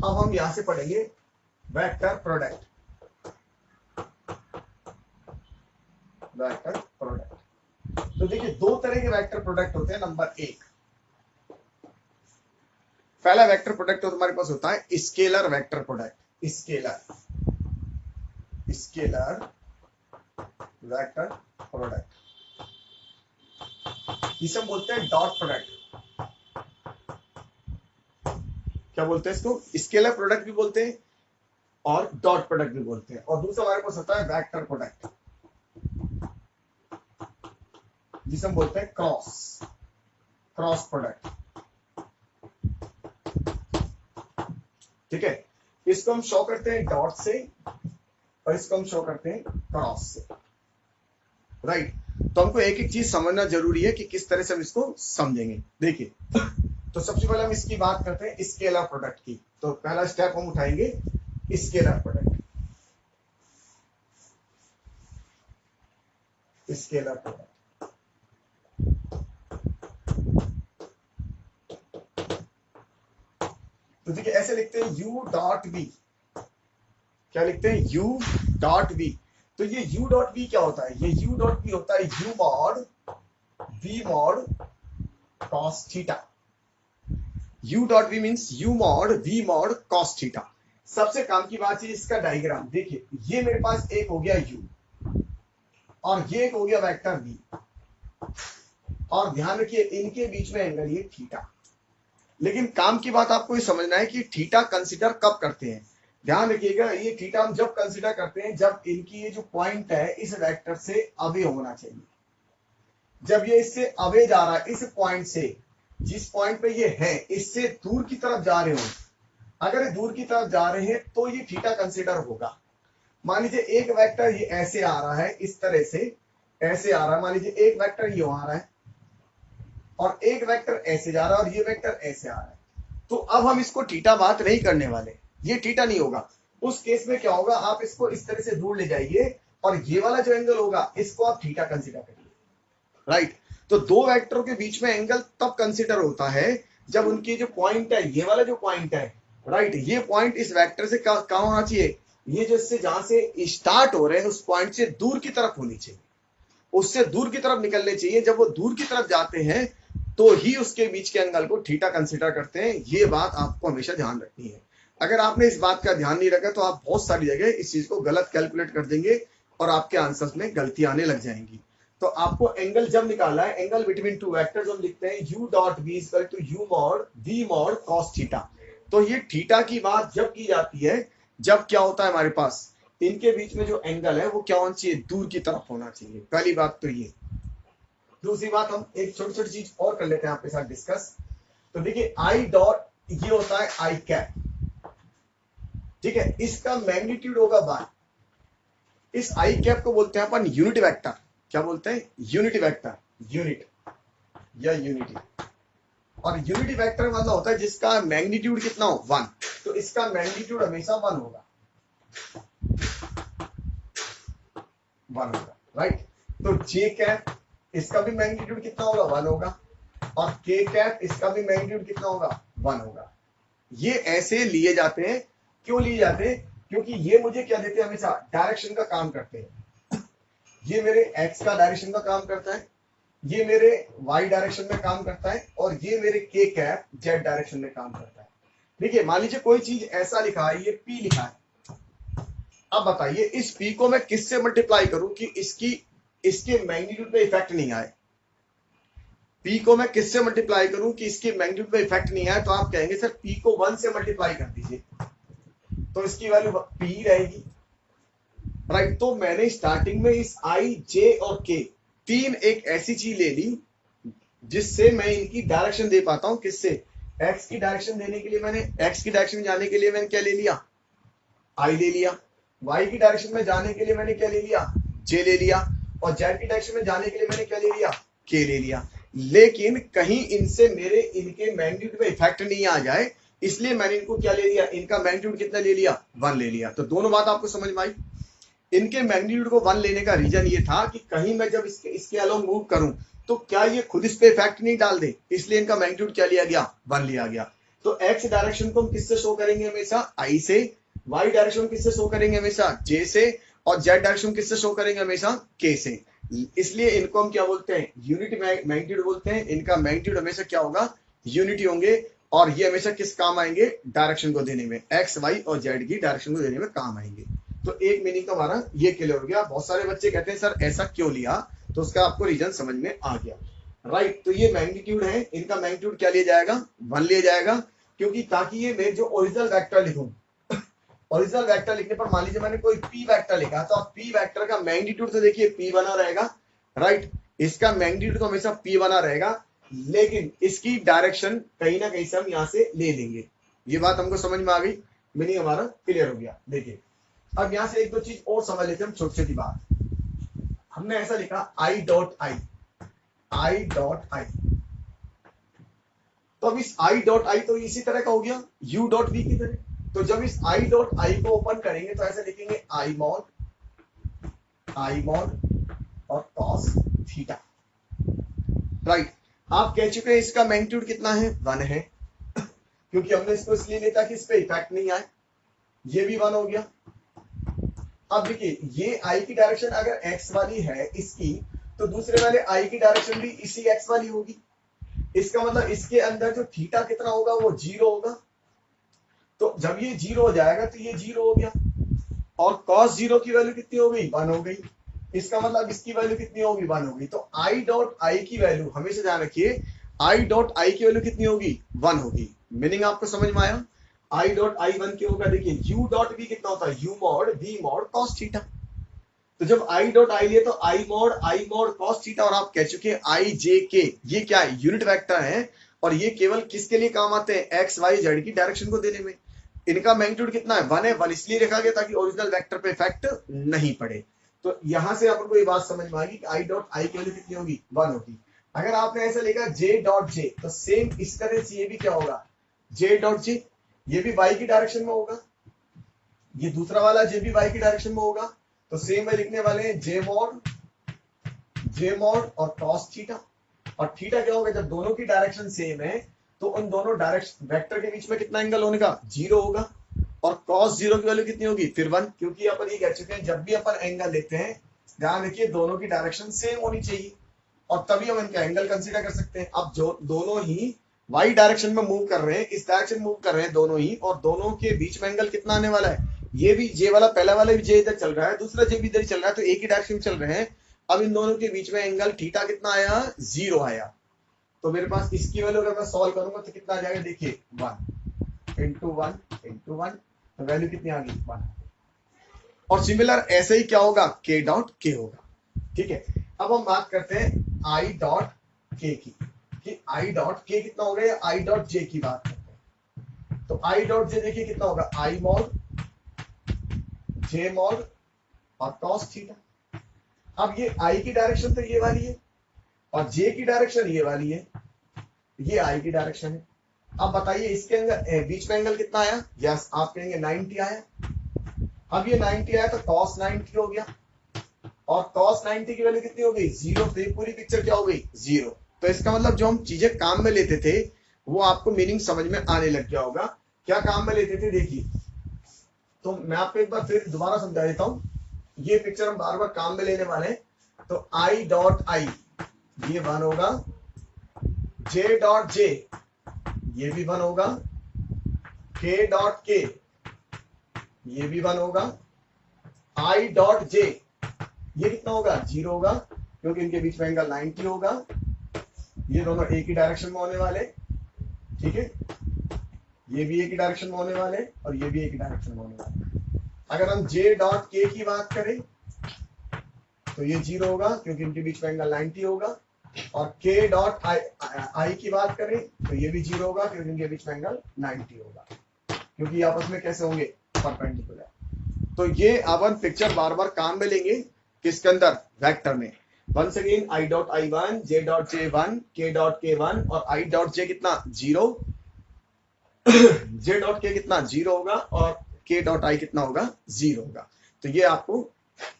अब हम यहां से पढ़ेंगे वेक्टर प्रोडक्ट, वेक्टर प्रोडक्ट। तो देखिए दो तरह के वेक्टर प्रोडक्ट होते हैं। नंबर एक, पहला वेक्टर प्रोडक्ट हमारे पास होता है scalar vector product, scalar vector product, इसे हम बोलते हैं डॉट प्रोडक्ट। क्या बोलते हैं इसको, स्केलर प्रोडक्ट भी बोलते हैं और डॉट प्रोडक्ट भी बोलते हैं। और दूसरा हमारे पास होता है वेक्टर प्रोडक्ट, जिसे हम बोलते हैं क्रॉस प्रोडक्ट। ठीक है, इसको हम शो करते हैं डॉट से और इसको हम शो करते हैं क्रॉस से, राइट। तो हमको एक एक चीज समझना जरूरी है कि किस तरह से हम इसको समझेंगे। देखिए, तो सबसे पहले हम इसकी बात करते हैं स्केलर प्रोडक्ट की। तो पहला स्टेप हम उठाएंगे स्केलर प्रोडक्ट, स्केलर प्रोडक्ट। तो देखिए ऐसे लिखते हैं u डॉट v, क्या लिखते हैं u डॉट v। तो ये u डॉट v क्या होता है, ये u डॉट v होता है u mod v mod cos theta. u dot v means u mod v mod cos theta. सबसे काम की बात है इसका डायग्राम। देखिए ये मेरे पास एक हो गया u और ये एक हो गया वेक्टर v, और ध्यान रखिए इनके बीच में एंगल ये थीटा। लेकिन काम की बात आपको ये समझना है कि थीटा कंसीडर कब करते हैं। ध्यान रखिएगा, ये थीटा हम जब कंसीडर करते हैं जब इनकी ये जो पॉइंट है इस वेक्टर से अवे होना चाहिए। जब ये इससे अवे जा रहा है इस पॉइंट से, जिस पॉइंट पे ये है इससे दूर की तरफ जा रहे हो, अगर दूर की तरफ जा रहे हैं तो ये थीटा कंसीडर होगा। मान लीजिए एक वेक्टर ये ऐसे आ रहा है, इस तरह से ऐसे आ रहा है, मान लीजिए एक वेक्टर ये आ रहा है और एक वेक्टर ऐसे जा रहा है और ये वेक्टर ऐसे आ रहा है, तो अब हम इसको थीटा बात नहीं करने वाले, ये थीटा नहीं होगा। उस केस में क्या होगा, आप इसको इस तरह से दूर ले जाइए और ये वाला जो एंगल होगा इसको आप थीटा कंसीडर करिए, राइट। तो दो वेक्टरों के बीच में एंगल तब कंसीडर होता है जब उनकी जो पॉइंट है, ये वाला जो पॉइंट है, राइट, ये पॉइंट इस वेक्टर से कहाँ होना चाहिए, ये जिससे जहां से स्टार्ट हो रहे हैं उस पॉइंट से दूर की तरफ होनी चाहिए, उससे दूर की तरफ निकलने चाहिए। जब वो दूर की तरफ जाते हैं तो ही उसके बीच के एंगल को थीटा कंसीडर करते हैं। ये बात आपको हमेशा ध्यान रखनी है। अगर आपने इस बात का ध्यान नहीं रखा तो आप बहुत सारी जगह इस चीज को गलत कैलकुलेट कर देंगे और आपके आंसर्स में गलती आने लग जाएंगी। तो आपको एंगल जब निकालना है, एंगल बिटवीन टू वेक्टर्स हम लिखते हैं u dot v equal to u mod v mod cos theta. तो ये थीटा की बात जब की जाती है जब क्या होता है, हमारे पास इनके बीच में जो एंगल है वो क्या होना चाहिए, दूर की तरफ होना चाहिए। पहली बात तो ये। दूसरी बात, हम एक छोटी छोटी चीज और कर लेते हैं आपके साथ डिस्कस। तो देखिए आई डॉट ये होता है आई कैप, ठीक है, इसका मैग्नीट्यूड होगा वन। इस आई कैप को बोलते हैं अपन यूनिट वेक्टर। क्या बोलते हैं, यूनिट वेक्टर, यूनिट या यूनिटी। और यूनिटी वेक्टर मतलब होता है जिसका मैग्नीट्यूड कितना हो, वन। तो इसका मैग्नीट्यूड हमेशा वन होगा, वन होगा, राइट। तो जे कैप इसका भी मैग्नीट्यूड कितना होगा, वन होगा। और के कैप इसका भी मैग्नीट्यूड कितना होगा, वन होगा। ये ऐसे लिए जाते हैं। क्यों लिए जाते हैं, क्योंकि ये मुझे क्या देते हैं, हमेशा डायरेक्शन का काम करते हैं। ये मेरे एक्स का डायरेक्शन का काम करता है, ये मेरे वाई डायरेक्शन में काम करता है, और ये मेरे के कैप जेड डायरेक्शन में काम करता है। देखिए मान लीजिए कोई चीज ऐसा लिखा है, ये पी लिखा है। अब बताइए इस पी को मैं किससे मल्टीप्लाई करूं कि इसके मैग्नीट्यूड पे इफेक्ट नहीं आए। पी को मैं किससे मल्टीप्लाई करूं कि इसके मैग्नीट्यूड पे इफेक्ट नहीं आए। तो आप कहेंगे सर पी को वन से मल्टीप्लाई कर दीजिए, तो इसकी वैल्यू पी रहेगी, राइट। तो मैंने स्टार्टिंग में इस आई जे और के तीन एक ऐसी चीज ले ली जिससे मैं इनकी डायरेक्शन दे पाता हूं। किससे, एक्स की डायरेक्शन देने के लिए मैंने, एक्स की डायरेक्शन में जाने के लिए मैंने क्या ले लिया, आई ले लिया। वाई की डायरेक्शन में जाने के लिए मैंने क्या ले लिया, जे ले लिया। और जेड की डायरेक्शन में जाने के लिए मैंने क्या ले लिया, के ले लिया। लेकिन कहीं इनसे मेरे इनके मैग्नीट्यूड पे इफेक्ट नहीं आ जाए, इसलिए मैंने इनको क्या ले लिया, इनका मैग्नीट्यूड कितना ले लिया, वन ले लिया। तो दोनों बात आपको समझ में आई। इनके मैग्नीट्यूड को वन लेने का रीजन ये था कि कहीं मैं जब इसके अलोंग मूव करूं तो क्या ये खुद इस पे इफेक्ट नहीं डाल दे, इसलिए इनका मैग्नीट्यूड क्या लिया गया, वन लिया गया। तो एक्स डायरेक्शन को हम किससे शो करेंगे, हमेशा आई से। वाई डायरेक्शन किससे शो करेंगे, हमेशा जे से। और जेड डायरेक्शन किससे शो करेंगे, हमेशा के से। इसलिए इनको हम क्या बोलते हैं, यूनिट मैग्नीट्यूड बोलते हैं। इनका मैग्नीट्यूड हमेशा क्या होगा, यूनिटी होंगे। और ये हमेशा किस काम आएंगे, डायरेक्शन को देने में, एक्स वाई और जेड की डायरेक्शन को देने में काम आएंगे। तो एक मीनिंग तो हमारा ये क्लियर हो गया। बहुत सारे बच्चे कहते हैं सर ऐसा क्यों लिया, तो उसका आपको रीजन समझ में आ गया, राइट। तो ये मैग्नीट्यूड है, इनका मैग्नीट्यूड क्या लिया जाएगा, वन लिया जाएगा। क्योंकि ताकि ये मैं जो ओरिजिनल वेक्टर लिखूं, ओरिजिनल वेक्टर लिखने पर मान लीजिए मैंने कोई पी वेक्टर लिखा, तो आप पी वेक्टर का मैग्नीट्यूड तो देखिए पी बना रहेगा, राइट। इसका मैग्नीट्यूड तो हमेशा पी बना रहेगा, लेकिन इसकी डायरेक्शन कहीं ना कहीं से हम यहाँ से ले लेंगे। ये बात हमको समझ में आ गई, मीनिंग हमारा क्लियर हो गया। देखिए अब यहां से एक दो चीज और समझ लेते हैं हम, छोटी छोटी बात। हमने ऐसा लिखा I dot I, I dot I. तो अब इस आई डॉट आई तो इसी तरह का हो गया यू डॉट वी की तरह। तो जब इस आई डॉट आई को ओपन करेंगे तो ऐसे लिखेंगे आई मॉड और कॉस थीटा, राइट। आप कह चुके हैं इसका मैग्नीट्यूड कितना है, वन है, क्योंकि हमने इसको इसलिए लिया था कि इस पे इफेक्ट नहीं आए। ये भी वन हो गया। अब देखिए ये आई की डायरेक्शन अगर एक्स वाली है इसकी, तो दूसरे वाले आई की डायरेक्शन भी इसी एक्स वाली होगी। इसका मतलब इसके अंदर जो थीटा कितना होगा, वो जीरो होगा। तो जब ये जीरो हो जाएगा तो ये जीरो हो गया, और कॉस जीरो की वैल्यू कितनी हो गई, वन हो गई। इसका मतलब इसकी वैल्यू कितनी होगी, वन होगी। तो आई डॉट आई की वैल्यू हमेशा ध्यान रखिए, आई डॉट आई की वैल्यू कितनी होगी, वन होगी। मीनिंग आपको समझ में आया। आई डॉट आई वन क्यों होगा, देखिए यू डॉट वी कितना होता है, you mod we mod cos theta. तो जब आई डॉट आई लिए तो आई मॉड कॉस थीटा। और आप कह चुके हैं आई जे के ये क्या है, यूनिट वेक्टर है, और ये केवल किसके लिए काम आते हैं, एक्स वाई जेड की डायरेक्शन को देने में। इनका मैग्नीट्यूड कितना है, 1 है। 1 इसलिए रखा गया ताकि ओरिजिनल वेक्टर पे इफेक्ट नहीं पड़े। तो यहां से अपन को ये बात समझ में आएगी कि आई डॉट आई की वैल्यू कितनी होगी, 1 होगी। अगर आपने ऐसा लिखा जे डॉट जे, तो सेम इस तरह से ये भी क्या होगा, जे डॉट जे, ये भी वाई की डायरेक्शन में होगा, ये दूसरा वाला जे भी वाई की डायरेक्शन में होगा। तो सेम में लिखने वाले हैं जे मॉड और कॉस थीटा। और थीटा क्या होगा, जब दोनों की डायरेक्शन सेम है तो उन दोनों डायरेक्शन वेक्टर के बीच में कितना एंगल होने का, 0 होगा। और cos 0 की वैल्यू कितनी होगी, फिर 1, क्योंकि अपन ये कह चुके हैं जब भी अपन एंगल लेते हैं ध्यान रखिए दोनों की डायरेक्शन सेम होनी चाहिए और तभी हम इनका एंगल कंसीडर कर सकते हैं। अब जो दोनों ही वाई डायरेक्शन में मूव कर रहे हैं, इस डायरेक्शन मूव कर रहे हैं दोनों ही, और दोनों के बीच में एंगल कितना आने वाला है, ये भी जे वाला, पहला वाला भी जे इधर चल रहा है, दूसरा जे भी इधर चल रहा है, तो एक ही डायरेक्शन में चल रहे हैं। अब इन दोनों के बीच में एंगल थीटा कितना आया, 0 आया। तो मेरे पास इसकी वैल्यू अगर मैं सॉल्व करूंगा तो कितना आ जाएगा, देखिए 1 इंटू 1 तो वैल्यू कितनी आ गई, 1। और सिमिलर ऐसे ही क्या होगा, k डॉट k होगा। ठीक है, अब हम बात करते हैं i डॉट k की, कि i डॉट k कितना होगा, या i डॉट j की बात करते हैं। तो i डॉट j देखिए कितना होगा, i मॉड j मॉड और cos थीटा। अब ये i की डायरेक्शन तो ये वाली है और j की डायरेक्शन ये वाली है, ये i की डायरेक्शन है। अब बताइए इसके अंदर बीच में एंगल कितना आया, यस आप कहेंगे 90 आया। अब ये 90 आया तो cos 90 हो गया, और cos 90 की वैल्यू कितनी हो गई, 0। तो ये पूरी पिक्चर क्या हो गई, 0। तो इसका मतलब जो हम चीजें काम में लेते थे वो आपको मीनिंग समझ में आने लग गया होगा। क्या काम में लेते थे, देखिए तो मैं आपको एक बार फिर दोबारा समझा देता हूँ। ये पिक्चर हम बार बार काम में लेने वाले हैं। तो i डॉट आई ये 1 होगा, j डॉट जे ये भी 1 होगा, k डॉट के ये भी 1 होगा, i डॉट जे ये कितना होगा, 0 होगा, क्योंकि इनके बीच में एंगल 90 होगा। ये दोनों एक ही डायरेक्शन में होने वाले, ठीक है, ये भी एक ही डायरेक्शन में होने वाले और ये भी एक ही डायरेक्शन में होने वाले। अगर हम j डॉट के की बात करें तो ये 0 होगा, क्योंकि इनके बीच में एंगल 90 होगा। और k डॉट आई की बात करें तो ये भी 0 होगा, क्योंकि इनके बीच में एंगल 90 होगा, क्योंकि आपस में कैसे होंगे, परपेंडिकुलर। तो ये अपन पिक्चर बार बार काम में लेंगे, किसके अंदर, वेक्टर में। Once again i dot I 1, j dot j 1, k dot k 1 और i डॉट j कितना, 0 j डॉट k कितना, 0 होगा और k डॉट i कितना होगा, 0 होगा। तो ये आपको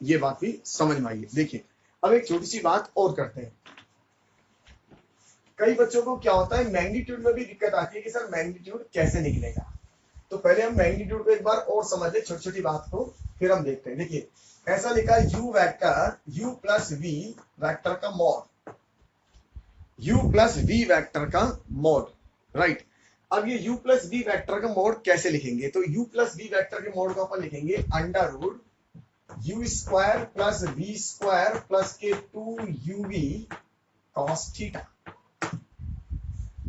ये बात भी समझ में आई। देखिए अब एक छोटी सी बात और करते हैं। कई बच्चों को क्या होता है, मैग्नीट्यूड में भी दिक्कत आती है कि सर मैग्नीट्यूड कैसे निकलेगा। तो पहले हम मैग्नीट्यूड को एक बार और समझ ले, छोटी छोटी बात को, फिर हम देखते हैं। देखिए ऐसा लिखा u vector u plus v vector का mod, u plus v vector का मॉड, राइट। अब ये u प्लस v वेक्टर का मॉड कैसे लिखेंगे, तो u प्लस v वेक्टर के मॉड को अपन लिखेंगे under root u square plus v square plus के 2uv cos theta,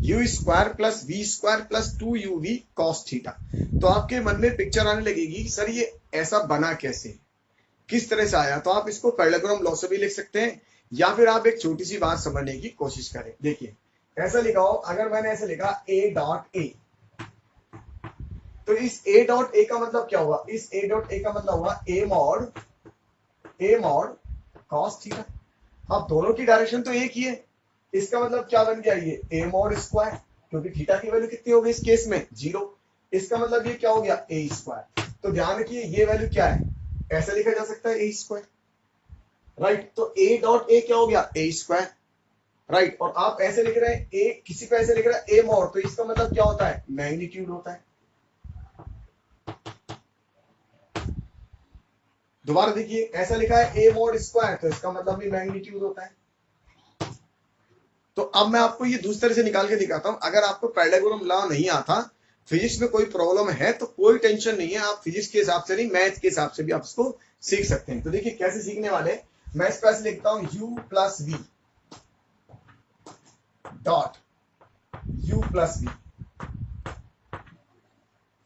u square plus v square plus 2uv cos theta. तो आपके मन में पिक्चर आने लगेगी सर ये ऐसा बना कैसे, किस तरह से आया। तो आप इसको पैरेललोग्राम लॉ से भी लिख सकते हैं, या फिर आप एक छोटी सी बात समझने की कोशिश करें। देखिए ऐसा लिखा हो, अगर मैंने ऐसे लिखा a डॉट a, तो इस a डॉट a का मतलब क्या हुआ, इस a डॉट a का मतलब हुआ a मॉड cos थीटा। अब दोनों की डायरेक्शन तो एक ही है, इसका मतलब क्या बन गया, ये a मॉड स्क्वायर, क्योंकि थीटा की वैल्यू कितनी होगी इस केस में, 0। इसका मतलब ये क्या हो गया, a स्क्वायर। तो ध्यान रखिए ये वैल्यू क्या है, ऐसे लिखा जा सकता है a स्क्वायर, राइट। तो a डॉट a क्या हो गया, a स्क्वायर, राइट। और आप ऐसे लिख रहे हैं a, किसी पे ऐसे लिख रहा है a मॉड, तो इसका मतलब क्या होता है, मैग्नीट्यूड होता है। दोबारा देखिए ऐसा लिखा है a मॉड स्क्वायर, तो इसका मतलब भी मैग्नीट्यूड होता है। तो अब मैं आपको ये दूसरे तरह से निकाल के दिखाता हूं। अगर आपको पैरेललोग्राम लॉ नहीं आता, फिजिक्स में कोई प्रॉब्लम है, तो कोई टेंशन नहीं है, आप फिजिक्स के हिसाब से नहीं, मैथ के हिसाब से भी आप इसको सीख सकते हैं। तो देखिए कैसे सीखने वाले, मैं इस पर लिखता हूं u plus v dot u plus v,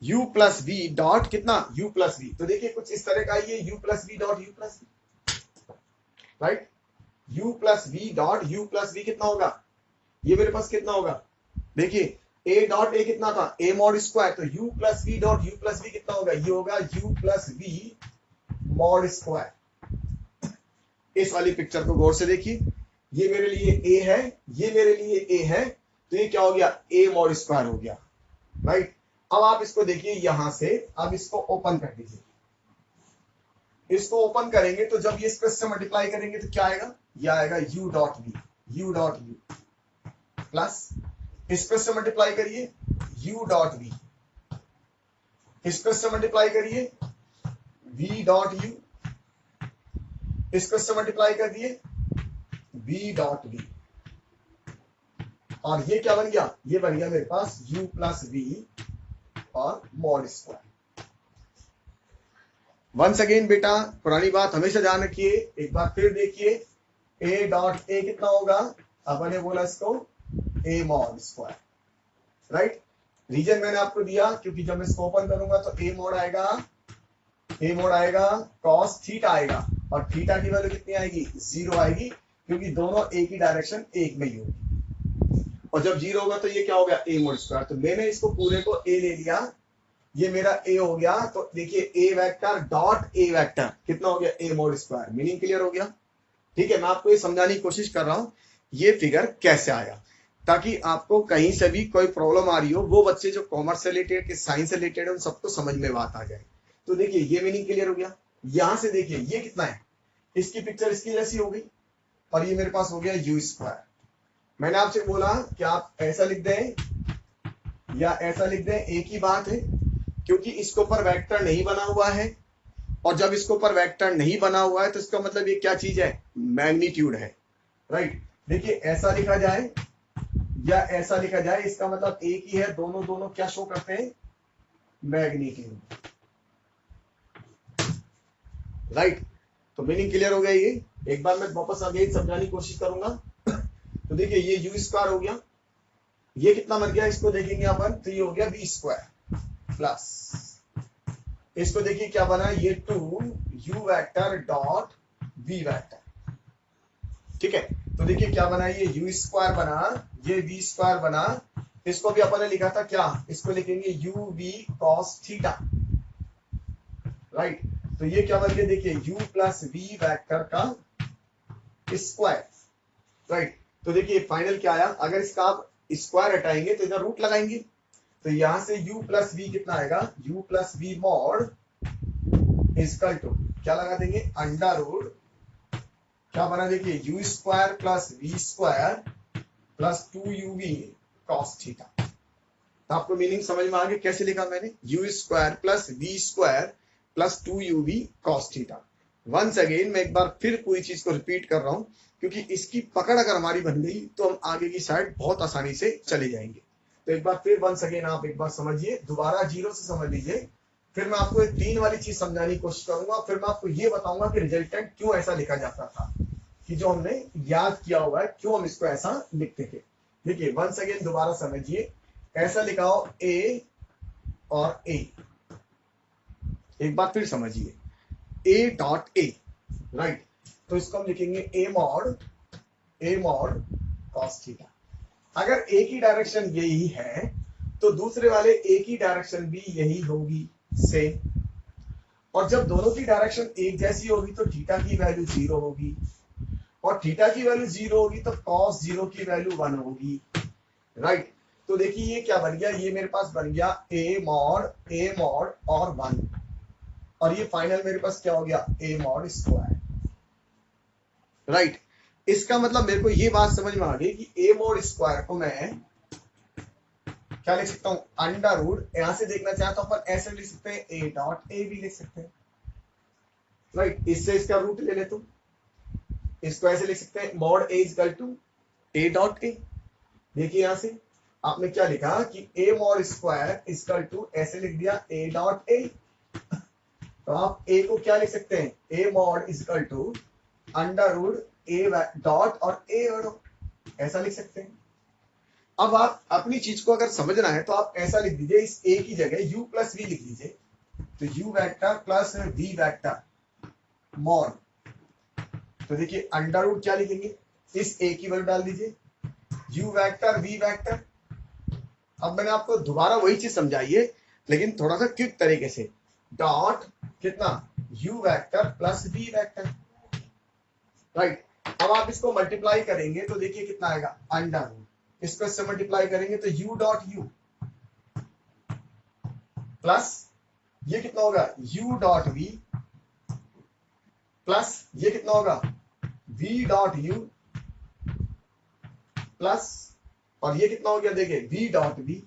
u plus v dot कितना, u प्लस v। तो देखिए कुछ इस तरह का ये u plus v dot u plus v, right. u plus v dot u plus v कितना होगा, ये मेरे पास कितना होगा, देखिए ए डॉट ए कितना था, ए मॉड स्क्वायर, तो U plus V dot U plus V कितना होगा, ये होगा U plus V mod square. इस वाली पिक्चर को गौर से देखिए, ये मेरे लिए ए है, ये मेरे लिए ए है, तो ये क्या हो गया, ए मॉड स्क्वायर हो गया, राइट। अब आप इसको देखिए यहां से, अब इसको ओपन कर दीजिए, इसको ओपन करेंगे तो जब ये इससे मल्टीप्लाई करेंगे तो क्या आएगा, ये आएगा U dot V, U dot U plus इस से मल्टीप्लाई करिए u डॉट वी, इस से मल्टीप्लाई करिए v डॉट u, इस से मल्टीप्लाई कर दिए v डॉट v, और ये क्या बन गया, ये बन गया मेरे पास u प्लस v और मॉड स्क्वायर। वंस अगेन बेटा पुरानी बात हमेशा ध्यान रखिए, एक बार फिर देखिए, a डॉट a कितना होगा, अपन ने बोला इसको a mod square, right. Reason मैंने आपको दिया क्योंकि जब मैं इसको ओपन करूंगा तो a मॉड आएगा cos थीटा आएगा, और थीटा की वैल्यू कितनी आएगी, 0 आएगी, क्योंकि दोनों एक ही डायरेक्शन एक में ही होगी, और जब 0 होगा तो ये क्या हो गया, a मॉड स्क्वायर। तो मैंने इसको पूरे को a ले लिया, ये मेरा a हो गया, तो देखिए a vector dot a vector कितना हो गया, a mod square. Meaning clear हो गया, ठीक है। मैं आपको ये समझाने की कोशिश कर रहा हूं ये फिगर कैसे आया, ताकि आपको कहीं से भी कोई प्रॉब्लम आ रही हो, वो बच्चे जो कॉमर्स से रिलेटेड के साइंस से रिलेटेड है उन सबको समझ में बात आ जाए। तो देखिए ये मीनिंग क्लियर हो गया, यहां से देखिए ये कितना है, इसकी पिक्चर इसकी जैसी हो गई, और ये मेरे पास हो गया यू स्क्वायर। मैंने आपसे बोला कि आप ऐसा लिख दें या ऐसा लिख दें, एक ही बात है, क्योंकि इसके ऊपर वेक्टर नहीं बना हुआ है, और जब इसके ऊपर वेक्टर नहीं बना हुआ है तो इसका मतलब ये क्या चीज है, मैग्नीट्यूड है, राइट। देखिए ऐसा लिखा जाए या ऐसा लिखा जाए, इसका मतलब एक ही है, दोनों दोनों क्या शो करते हैं, मैग्नीट्यूड, राइट। तो मीनिंग क्लियर हो गया, ये एक बार मैं वापस अगेन समझाने की कोशिश करूंगा। तो देखिए ये यू स्क्वायर हो गया, ये कितना बन गया, इसको देखेंगे अपन, तो ये हो गया वी स्क्वायर प्लस, इसको देखिए क्या बना, ये 2 U vector dot V vector, ठीक है। तो देखिए क्या बना, ये यू स्क्वायर बना, ये वी स्क्वायर बना, इसको भी अपन ने लिखा था क्या, इसको लिखेंगे U V cos theta, right. तो ये क्या बन गया, देखिए u प्लस वी वेक्टर का स्क्वायर, राइट। तो देखिए फाइनल क्या आया, अगर इसका आप स्क्वायर हटाएंगे तो इधर रूट लगाएंगे, तो यहां से u प्लस वी कितना आएगा, u plus V mod equal to क्या लगा देंगे, अंडर रूट क्या बना, देखिए U square plus we square plus 2uv cos theta. तो आपको मीनिंग समझ में आ गया कैसे लिखा मैंने, u square plus we square plus 2uv cos theta. Once again मैं एक बार फिर पूरी चीज को रिपीट कर रहा हूं, क्योंकि इसकी पकड़ अगर हमारी बन गई तो हम आगे की साइड बहुत आसानी से चले जाएंगे। तो एक बार फिर वंस अगेन आप एक बार समझिए, दोबारा जीरो से समझ लीजिए, फिर मैं आपको एक 3 वाली चीज समझाने की कोशिश करूंगा, फिर मैं आपको ये बताऊंगा कि रिजल्टेंट क्यों ऐसा लिखा जाता था, कि जो हमने याद किया हुआ है क्यों हम इसको ऐसा लिखते थे। देखिए वंस अगेन दोबारा समझिए, ऐसा लिखाओ ए और ए, एक बार फिर समझिए, ए डॉट ए, राइट। तो इसको हम लिखेंगे ए मॉड कॉस थीटा। अगर ए की डायरेक्शन यही है तो दूसरे वाले ए की डायरेक्शन भी यही होगी सेम, और जब दोनों की डायरेक्शन एक जैसी होगी तो थीटा की वैल्यू 0 होगी, और थीटा की वैल्यू 0 होगी तो कॉस 0 की वैल्यू 1 होगी, राइट। तो देखिए ये क्या बन गया, ये मेरे पास बन गया ए मॉड और 1, और ये फाइनल मेरे पास क्या हो गया, ए मॉड स्क्वायर, राइट। इसका मतलब मेरे को ये बात समझ में आ गई कि ए मॉड स्क्वायर को मैं क्या लिख सकता हूं, अंडर रूट, यहां से देखना चाहता हूं अपन ऐसे लिख सकते हैं, ए डॉट ए भी लिख सकते हैं, राइट। इससे इसका रूट ले ले, तो इसको ऐसे लिख सकते हैं, mod a equal to a dot a. देखिए यहां से आपने क्या लिखा कि a mod square equal to, ऐसे लिख दिया ए डॉट ए, तो आप ए को क्या लिख सकते हैं, A mod equal to under root A dot और ए डॉट, ऐसा लिख सकते हैं। अब आप अपनी चीज को अगर समझना है तो आप ऐसा लिख दीजिए, इस ए की जगह u प्लस वी लिख लीजिए, तो u vector plus v vector mod, तो देखिए अंडर रूट क्या लिखेंगे, इस ए की वैल्यू डाल दीजिए, u वेक्टर v वेक्टर अब मैंने आपको दोबारा वही चीज समझाई है, लेकिन थोड़ा सा क्विक तरीके से। डॉट कितना u vector plus v vector, right. अब आप इसको मल्टीप्लाई करेंगे तो देखिए कितना आएगा, अंडर रूट, इसको इससे मल्टीप्लाई करेंगे तो u डॉट u प्लस ये कितना होगा u डॉट v प्लस ये कितना होगा v डॉट u प्लस, और ये कितना हो गया देखिए v dot v।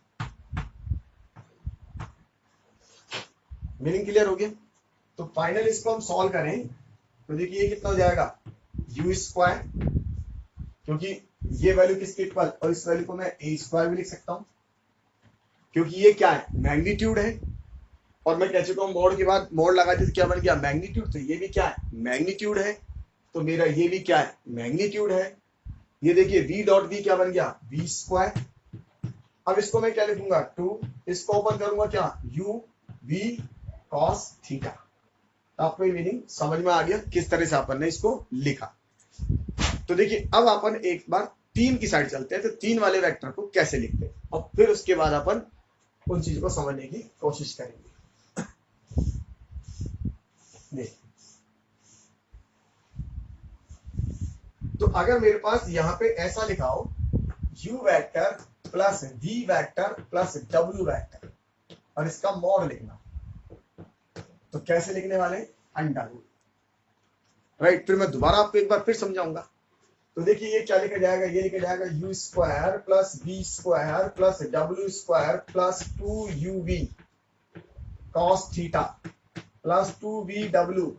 Meaning clear हो गया? तो फाइनल इसको हम सॉल्व करें तो देखिए ये कितना हो जाएगा u स्क्वायर, क्योंकि ये वैल्यू किसके इक्वल, और इस वैल्यू को मैं a स्क्वायर भी लिख सकता हूं, क्योंकि ये क्या है मैग्नीट्यूड है, और मैं कह चुका हूं मोड के बाद मोड लगा दी तो क्या बन गया मैग्नीट्यूड, तो ये भी क्या है मैग्नीट्यूड है, तो मेरा ये भी क्या है मैग्नीट्यूड है। ये देखिए v डॉट v क्या बन गया v स्क्वायर। अब इसको मैं क्या लिखूंगा 2, इसको ओपन करूंगा क्या u v cos थीटा। आपको ये मीनिंग समझ में आ गया किस तरह से अपन ने इसको लिखा। तो देखिए अब अपन एक बार 3 की साइड चलते हैं, तो 3 वाले वेक्टर को कैसे लिखते हैं, और फिर उसके बाद अपन उन चीजों को समझने की कोशिश करेंगे। देखिए तो अगर मेरे पास यहाँ पे ऐसा लिखा हो u vector plus v vector plus w vector, और इसका मॉड लिखना, तो कैसे लिखने वाले अंडर रूट, राइट। फिर मैं दोबारा आपको एक बार फिर समझाऊंगा। तो देखिए ये क्या लिखा जाएगा, ये लिखा जाएगा u square plus v square plus w square plus 2uv cos theta plus 2vw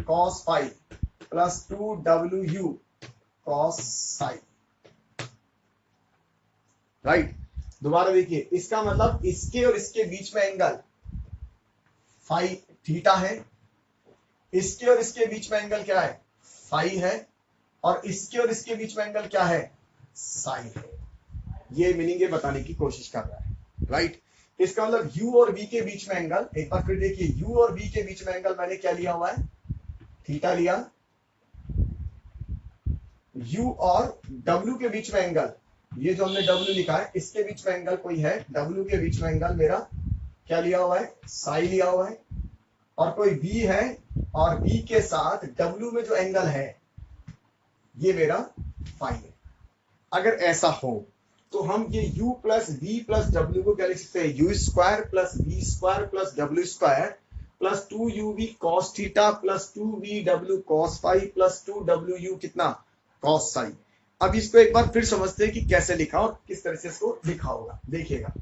cos phi plus 2wu cos psi, right. दोबारा देखिए इसका मतलब इसके और इसके बीच में एंगल फाई थीटा है, इसके और इसके बीच में एंगल क्या है फाई है, और इसके और इसके बीच में एंगल क्या है साई है। ये मीनिंग ये बताने की कोशिश कर रहा है, राइट। इसका मतलब u और v के बीच में एंगल, एक बार फिर देखिए u और v के बीच में एंगल मैंने क्या लिया हुआ है थीटा लिया, u और w के बीच में एंगल, ये जो हमने w लिखा है इसके बीच में एंगल कोई है, w के बीच में एंगल मेरा क्या लिया हुआ है साई लिया हुआ है, और कोई v है, और v के साथ w में जो एंगल है ये मेरा फाई है। अगर ऐसा हो तो हम ये u plus v plus w को क्या लिख सकते हैं u square plus v square plus w square plus 2uv cos theta plus 2vw cos phi plus 2wu कितना cos साई। अब इसको एक बार फिर समझते हैं कि कैसे लिखा और किस तरह से इसको लिखा होगा, देखिएगा।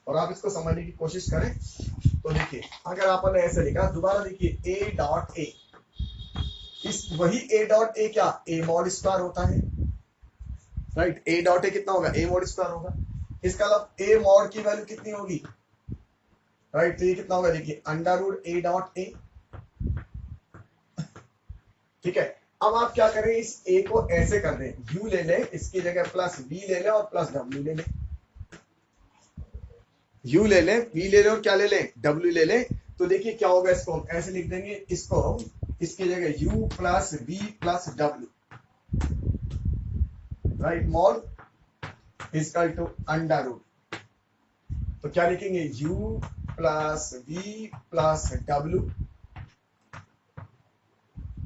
और आप इसको समझने की कोशिश करें तो देखिए अगर आपने ऐसे लिखा, दोबारा देखिए a डॉट a, इस वही a डॉट a क्या a मॉड स्क्वायर होता है, राइट। a डॉट a कितना होगा a मॉड स्क्वायर होगा, इसका मतलब a मॉड की वैल्यू कितनी होगी, राइट। तो ये कितना होगा देखिए under root a dot a, ठीक है। अब आप क्या करें इस a को ऐसे कर दें, u ले लें इसकी जगह प्लस v ले लें और प्लस w ले लें, u ले लें v ले लें और क्या ले लें w ले लें। तो देखिए क्या होगा, इसको हम ऐसे लिख देंगे, इसको इसकी जगह u plus v plus w, right, mod equal to under root. तो क्या लिखेंगे u plus v plus w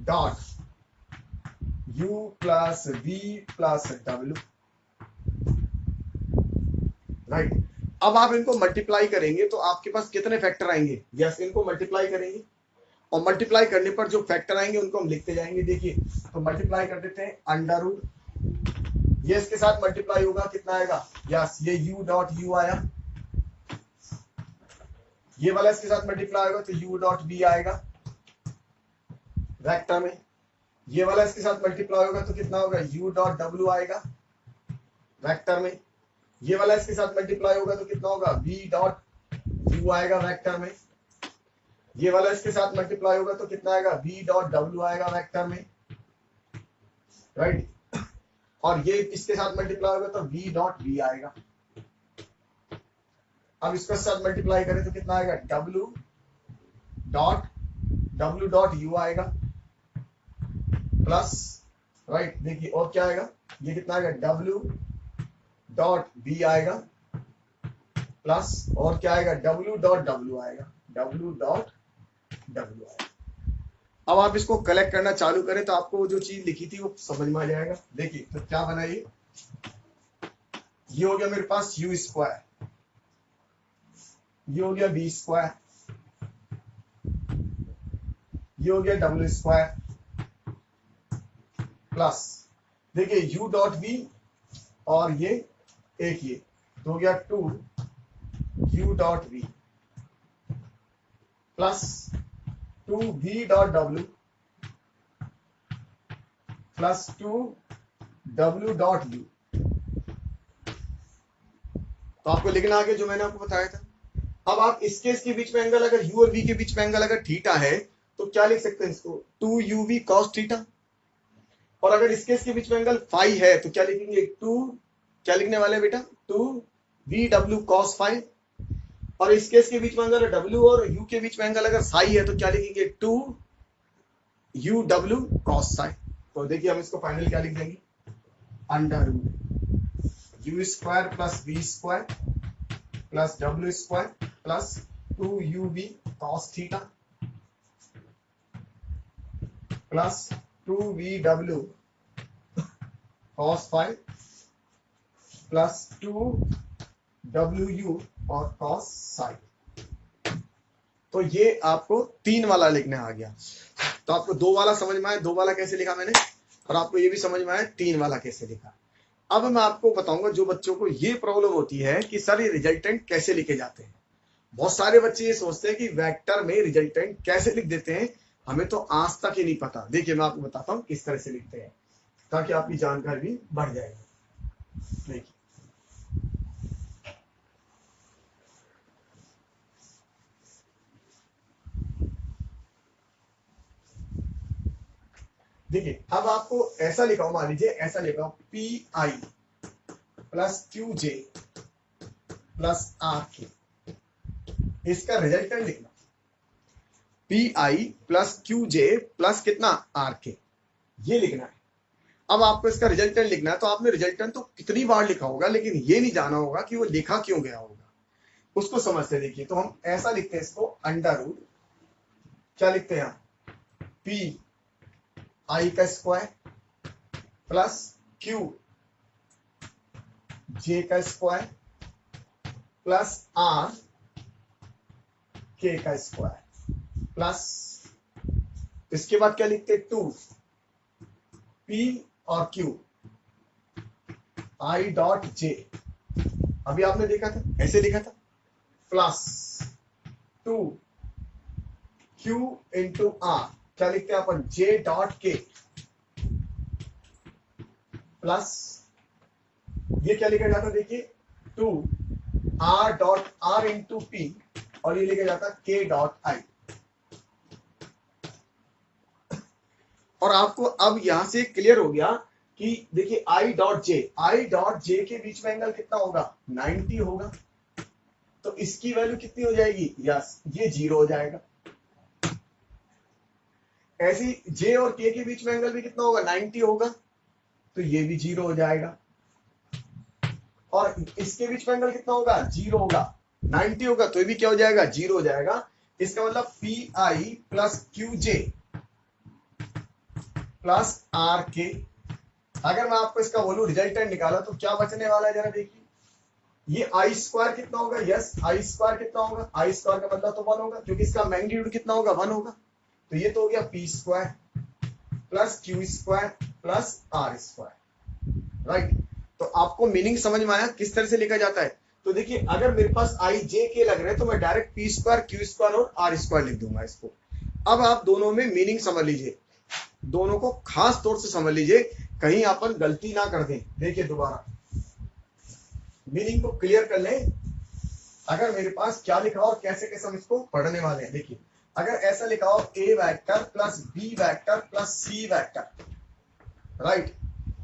dot u plus v plus w, right. अब आप इनको मल्टीप्लाई करेंगे तो आपके पास कितने फैक्टर आएंगे, यस इनको मल्टीप्लाई करेंगे, और मल्टीप्लाई करने पर जो फैक्टर आएंगे उनको हम लिखते जाएंगे। देखिए तो मल्टीप्लाई कर देते हैं अंडर रूट, ये इसके साथ मल्टीप्लाई होगा कितना आएगा, यस ये u डॉट u आया, ये वाला इसके साथ मल्टीप्लाई होगा तो u डॉट v आएगा वेक्टर में, ये वाला इसके साथ मल्टीप्लाई होगा तो कितना होगा u डॉट w आएगा वेक्टर में, ये वाला इसके साथ मल्टीप्लाई होगा तो कितना होगा v डॉट u आएगा वेक्टर में, ये वाला इसके साथ मल्टीप्लाई होगा तो कितना आएगा v डॉट w आएगा वेक्टर में, राइट। और ये इसके साथ मल्टीप्लाई होगा तो v डॉट v आएगा। अब इसके साथ मल्टीप्लाई करें तो कितना आएगा w डॉट u आएगा प्लस, राइट। देखिए और क्या आएगा, ये कितना आएगा, W डॉट B आएगा प्लस और क्या आएगा, W डॉट W आएगा, W डॉट W आएगा। अब आप इसको कलेक्ट करना चालू करें तो आपको जो चीज लिखी थी वो समझ में आ जाएगा। देखिए तो क्या बना, ये हो गया मेरे पास U स्क्वायर, ये हो गया B स्क्वायर, ये हो गया W स्क्वायर प्लस देखिए U डॉट V और ये एक ये तो हो गया 2U dot V plus 2V dot W plus 2W dot U। तो आपको लिखना आगे जो मैंने आपको बताया था। अब आप इसके इसके बीच में एंगल, अगर U और V के बीच में एंगल अगर थीटा है तो क्या लिख सकते हैं इसको, 2UV cos थीटा। और अगर इसके इसके बीच में एंगल फाई है तो क्या लिखेंगे, 2 क्या लिखने वाले बेटा, 2VW cos फाई। और इसके इसके बीच में एंगल W और U के बीच में एंगल अगर साई है तो क्या लिखेंगे, 2UW cos साई। तो देखिए हम इसको फाइनल क्या लिख देंगे, under root U square plus V square plus W square plus 2UV cos theta plus 2VW cos phi plus 2WU और cos साई। तो ये आपको 3 वाला लिखने आ गया। तो आपको 2 वाला समझ में आया, 2 वाला कैसे लिखा मैंने, और आपको ये भी समझ में आया 3 वाला कैसे लिखा। अब मैं आपको बताऊंगा जो बच्चों को ये प्रॉब्लम होती है कि सर ये रिजल्टेंट कैसे लिखे जाते हैं। बहुत सारे बच्चे ये सोचते हैं कि वेक्टर में रिजल्टेंट कैसे लिख देते हैं, हमें तो आज तक ही नहीं पता। देखिए मैं आपको बताता हूँ किस तरह से लिखते हैं ताकि आपकी जानकारी भी बढ़ जाएगी। देखिए देखिए अब आपको ऐसा लिखा हो, मान लीजिए ऐसा लिखा हो, PI plus QJ plus RK, इसका रिजल्टेंट लिखना, PI प्लस QJ प्लस कितना RK, ये लिखना है। अब आपको इसका रिजल्टेंट लिखना है तो आपने रिजल्टेंट तो कितनी बार लिखा होगा, लेकिन ये नहीं जाना होगा कि वो लिखा क्यों गया होगा, उसको समझते। देखिए तो हम ऐसा लिखते हैं इसको, अंडर रूट क्या लिखते हैं, PI का स्क्वायर प्लस QJ का स्क्वायर प्लस RK का स्क्वायर प्लस इसके बाद क्या लिखते हैं, 2P और Q I डॉट J, अभी आपने देखा था ऐसे लिखा था, प्लस 2Q इंटू R क्या लिखते हैं अपन, J डॉट K प्लस ये क्या लिखा जाता है, देखिए 2R dot R into P और ये लिखा जाता है K डॉट I। और आपको अब यहां से क्लियर हो गया कि देखिए I डॉट J के बीच में एंगल कितना होगा, 90 होगा। तो इसकी वैल्यू कितनी हो जाएगी, यस ये 0 हो जाएगा। ऐसी J और K के बीच में एंगल भी कितना होगा, 90 होगा, तो ये भी 0 हो जाएगा। और इसके बीच में एंगल कितना होगा, 0 होगा, 90 होगा तो ये भी क्या हो जाएगा, 0 हो जाएगा। इसका मतलब PI plus QJ plus RK। अगर मैं आपको इसका बोलूं रिजल्टेंट निकाला तो क्या बचने वाला है, जरा देखिए। ये I स्क्वायर कितना होगा, यस I स्क्वायर कितना होगा, I स्क्वायर का मतलब तो 1 होगा क्योंकि इसका मैग्नीट्यूड कितना होगा, 1 होगा। तो ये तो हो गया P square plus Q square plus R square, right. तो आपको मीनिंग समझ में आया किस तरह से लिखा जाता है। तो देखिए अगर मेरे पास I J K लग रहे हैं तो मैं direct P square Q square और R स्क्वायर लिख दूंगा इसको। अब आप दोनों में मीनिंग समझ लीजिए, दोनों को खास तौर से समझ लीजिए, कहीं अपन गलती ना कर दें। देखिए दोबारा मीनिंग को क्लियर कर लें। अगर मेरे पास क्या लिखा और कैसे कैसे हम इसको पढ़ने वाले हैं, देखिए अगर ऐसा लिखा हो A vector plus B vector plus C vector, right,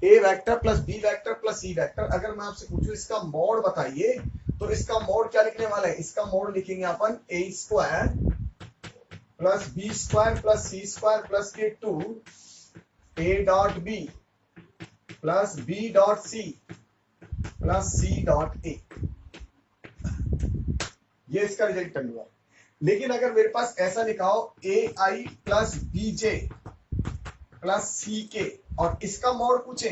A vector plus B vector plus C vector. अगर मैं आपसे पूछूं इसका मोड बताइए तो इसका मोड क्या लिखने वाला है, इसका मोड लिखेंगे अपन A square plus B square plus C square plus के 2 A dot B plus B dot C plus C dot A, ये इसका रिजल्टेंट हुआ। लेकिन अगर मेरे पास ऐसा लिखा हो ए आई प्लस बी जे प्लस सी के और इसका मॉड पूछे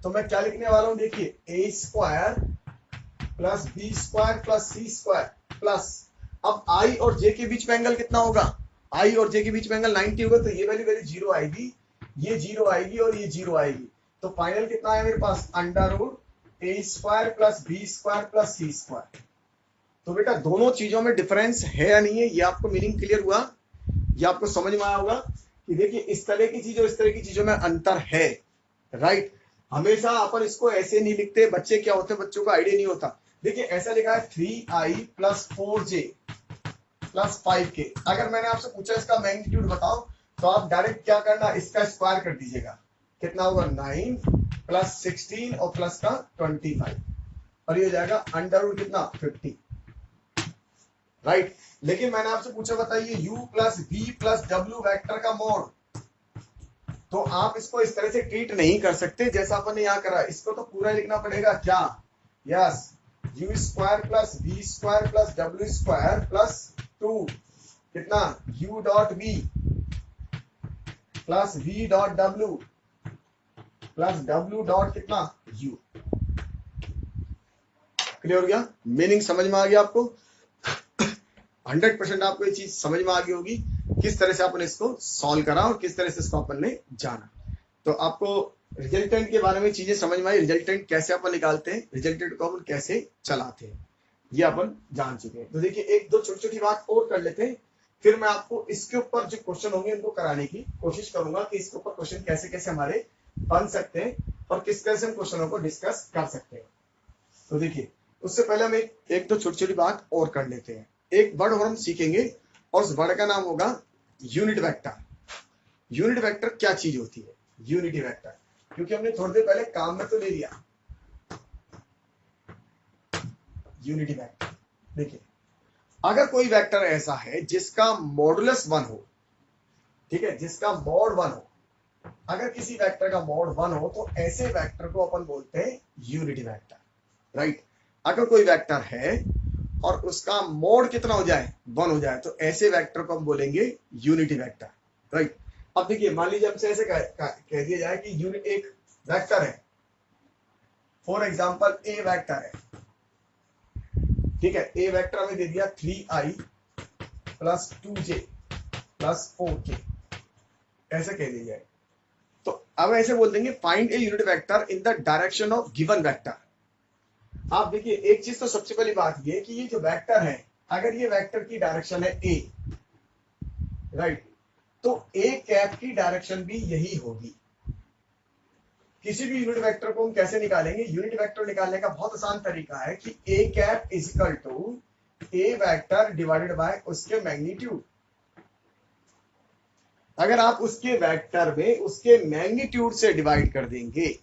तो मैं क्या लिखने वाला हूं, देखिए A square plus B square plus C square plus, अब आई और जे के बीच में एंगल कितना होगा, आई और जे के बीच में एंगल 90 होगा, तो ये वैल्यू जीरो आएगी, ये जीरो आएगी और ये जीरो आएगी, तो फाइनल कितना है मेरे पास under root A square plus B square plus C square. तो बेटा दोनों चीजों में डिफरेंस है या नहीं है, ये आपको मीनिंग क्लियर हुआ, ये आपको समझ में आया होगा कि देखिए इस तरह की चीजों इस तरह की चीजों में अंतर है, राइट। हमेशा अपन इसको ऐसे नहीं लिखते, बच्चे क्या होते हैं, बच्चों को आइडिया नहीं होता। देखिए ऐसा लिखा है 3i plus 4j plus 5k, अगर मैंने आपसे पूछा इसका मैग्नीट्यूड बताओ तो आप डायरेक्ट क्या करना, इसका स्क्वायर कर दीजिएगा, कितना होगा 9 प्लस 16 और प्लस का 25 और ये हो जाएगा अंडर रूट कितना 50, राइट। लेकिन मैंने आपसे पूछा बताइए u plus v plus w vector का मॉड, तो आप इसको इस तरह से ट्रीट नहीं कर सकते जैसा अपन ने यहाँ करा, इसको तो पूरा लिखना पड़ेगा क्या, yes u square plus v square plus w square plus 2 कितना u dot v plus v dot w plus w dot कितना u। क्लियर हो गया, मीनिंग समझ में आ गया आपको 100% आपको ये चीज समझ में आ गई होगी किस तरह से अपन इसको सॉल्व करा और किस तरह से इसको अपन ने जाना। तो आपको रिजल्टेंट के बारे में चीजें समझ में आई, रिजल्टेंट कैसे अपन निकालते हैं, रिजल्टेंट को अपन कैसे चलाते हैं, ये अपन जान चुके हैं। तो देखिए एक दो छोटी छोटी बात और कर लेते हैं, फिर मैं आपको इसके ऊपर जो क्वेश्चन होंगे उनको कराने की कोशिश करूंगा कि इसके ऊपर क्वेश्चन कैसे कैसे हमारे बन सकते हैं और किस तरह से हम क्वेश्चनों को डिस्कस कर सकते हैं। तो देखिए उससे पहले हम एक दो छोटी छोटी बात और कर लेते हैं। एक वर्ड और हम सीखेंगे और उस वर्ड का नाम होगा यूनिट वेक्टर। यूनिट वेक्टर क्या चीज होती है, यूनिटी वेक्टर, क्योंकि हमने थोड़ी देर पहले काम में तो ले लिया यूनिटी वेक्टर। देखिए अगर कोई वेक्टर ऐसा है जिसका मॉडुलस 1 हो, ठीक है, जिसका मॉड 1 हो, अगर किसी वेक्टर का मॉड 1 हो तो ऐसे वेक्टर को अपन बोलते हैं यूनिटी वेक्टर, राइट। अगर कोई वेक्टर है और उसका मोड कितना हो जाए 1 हो जाए तो ऐसे वेक्टर को हम बोलेंगे यूनिटी वेक्टर, राइट। अब देखिए मान लीजिए हमसे ऐसे कह दिया जाए कि यूनिट एक वेक्टर है, फॉर एग्जांपल ए वेक्टर है, ठीक है, ए वेक्टर हमें दे दिया 3i plus 2j plus 4k, ऐसे कह दिया जाए तो अब ऐसे बोल देंगे find a unit vector in the direction of given vector. आप देखिए एक चीज तो सबसे पहली बात ये कि ये जो वेक्टर है, अगर ये वेक्टर की डायरेक्शन है ए, राइट, तो ए कैप की डायरेक्शन भी यही होगी। किसी भी यूनिट वेक्टर को हम कैसे निकालेंगे, यूनिट वेक्टर निकालने का बहुत आसान तरीका है कि A cap is equal to A vector divided by उसके मैग्नीट्यूड। अगर आप उसके वेक्टर में उसके मैग्नीट्यूड से डिवाइड कर देंगे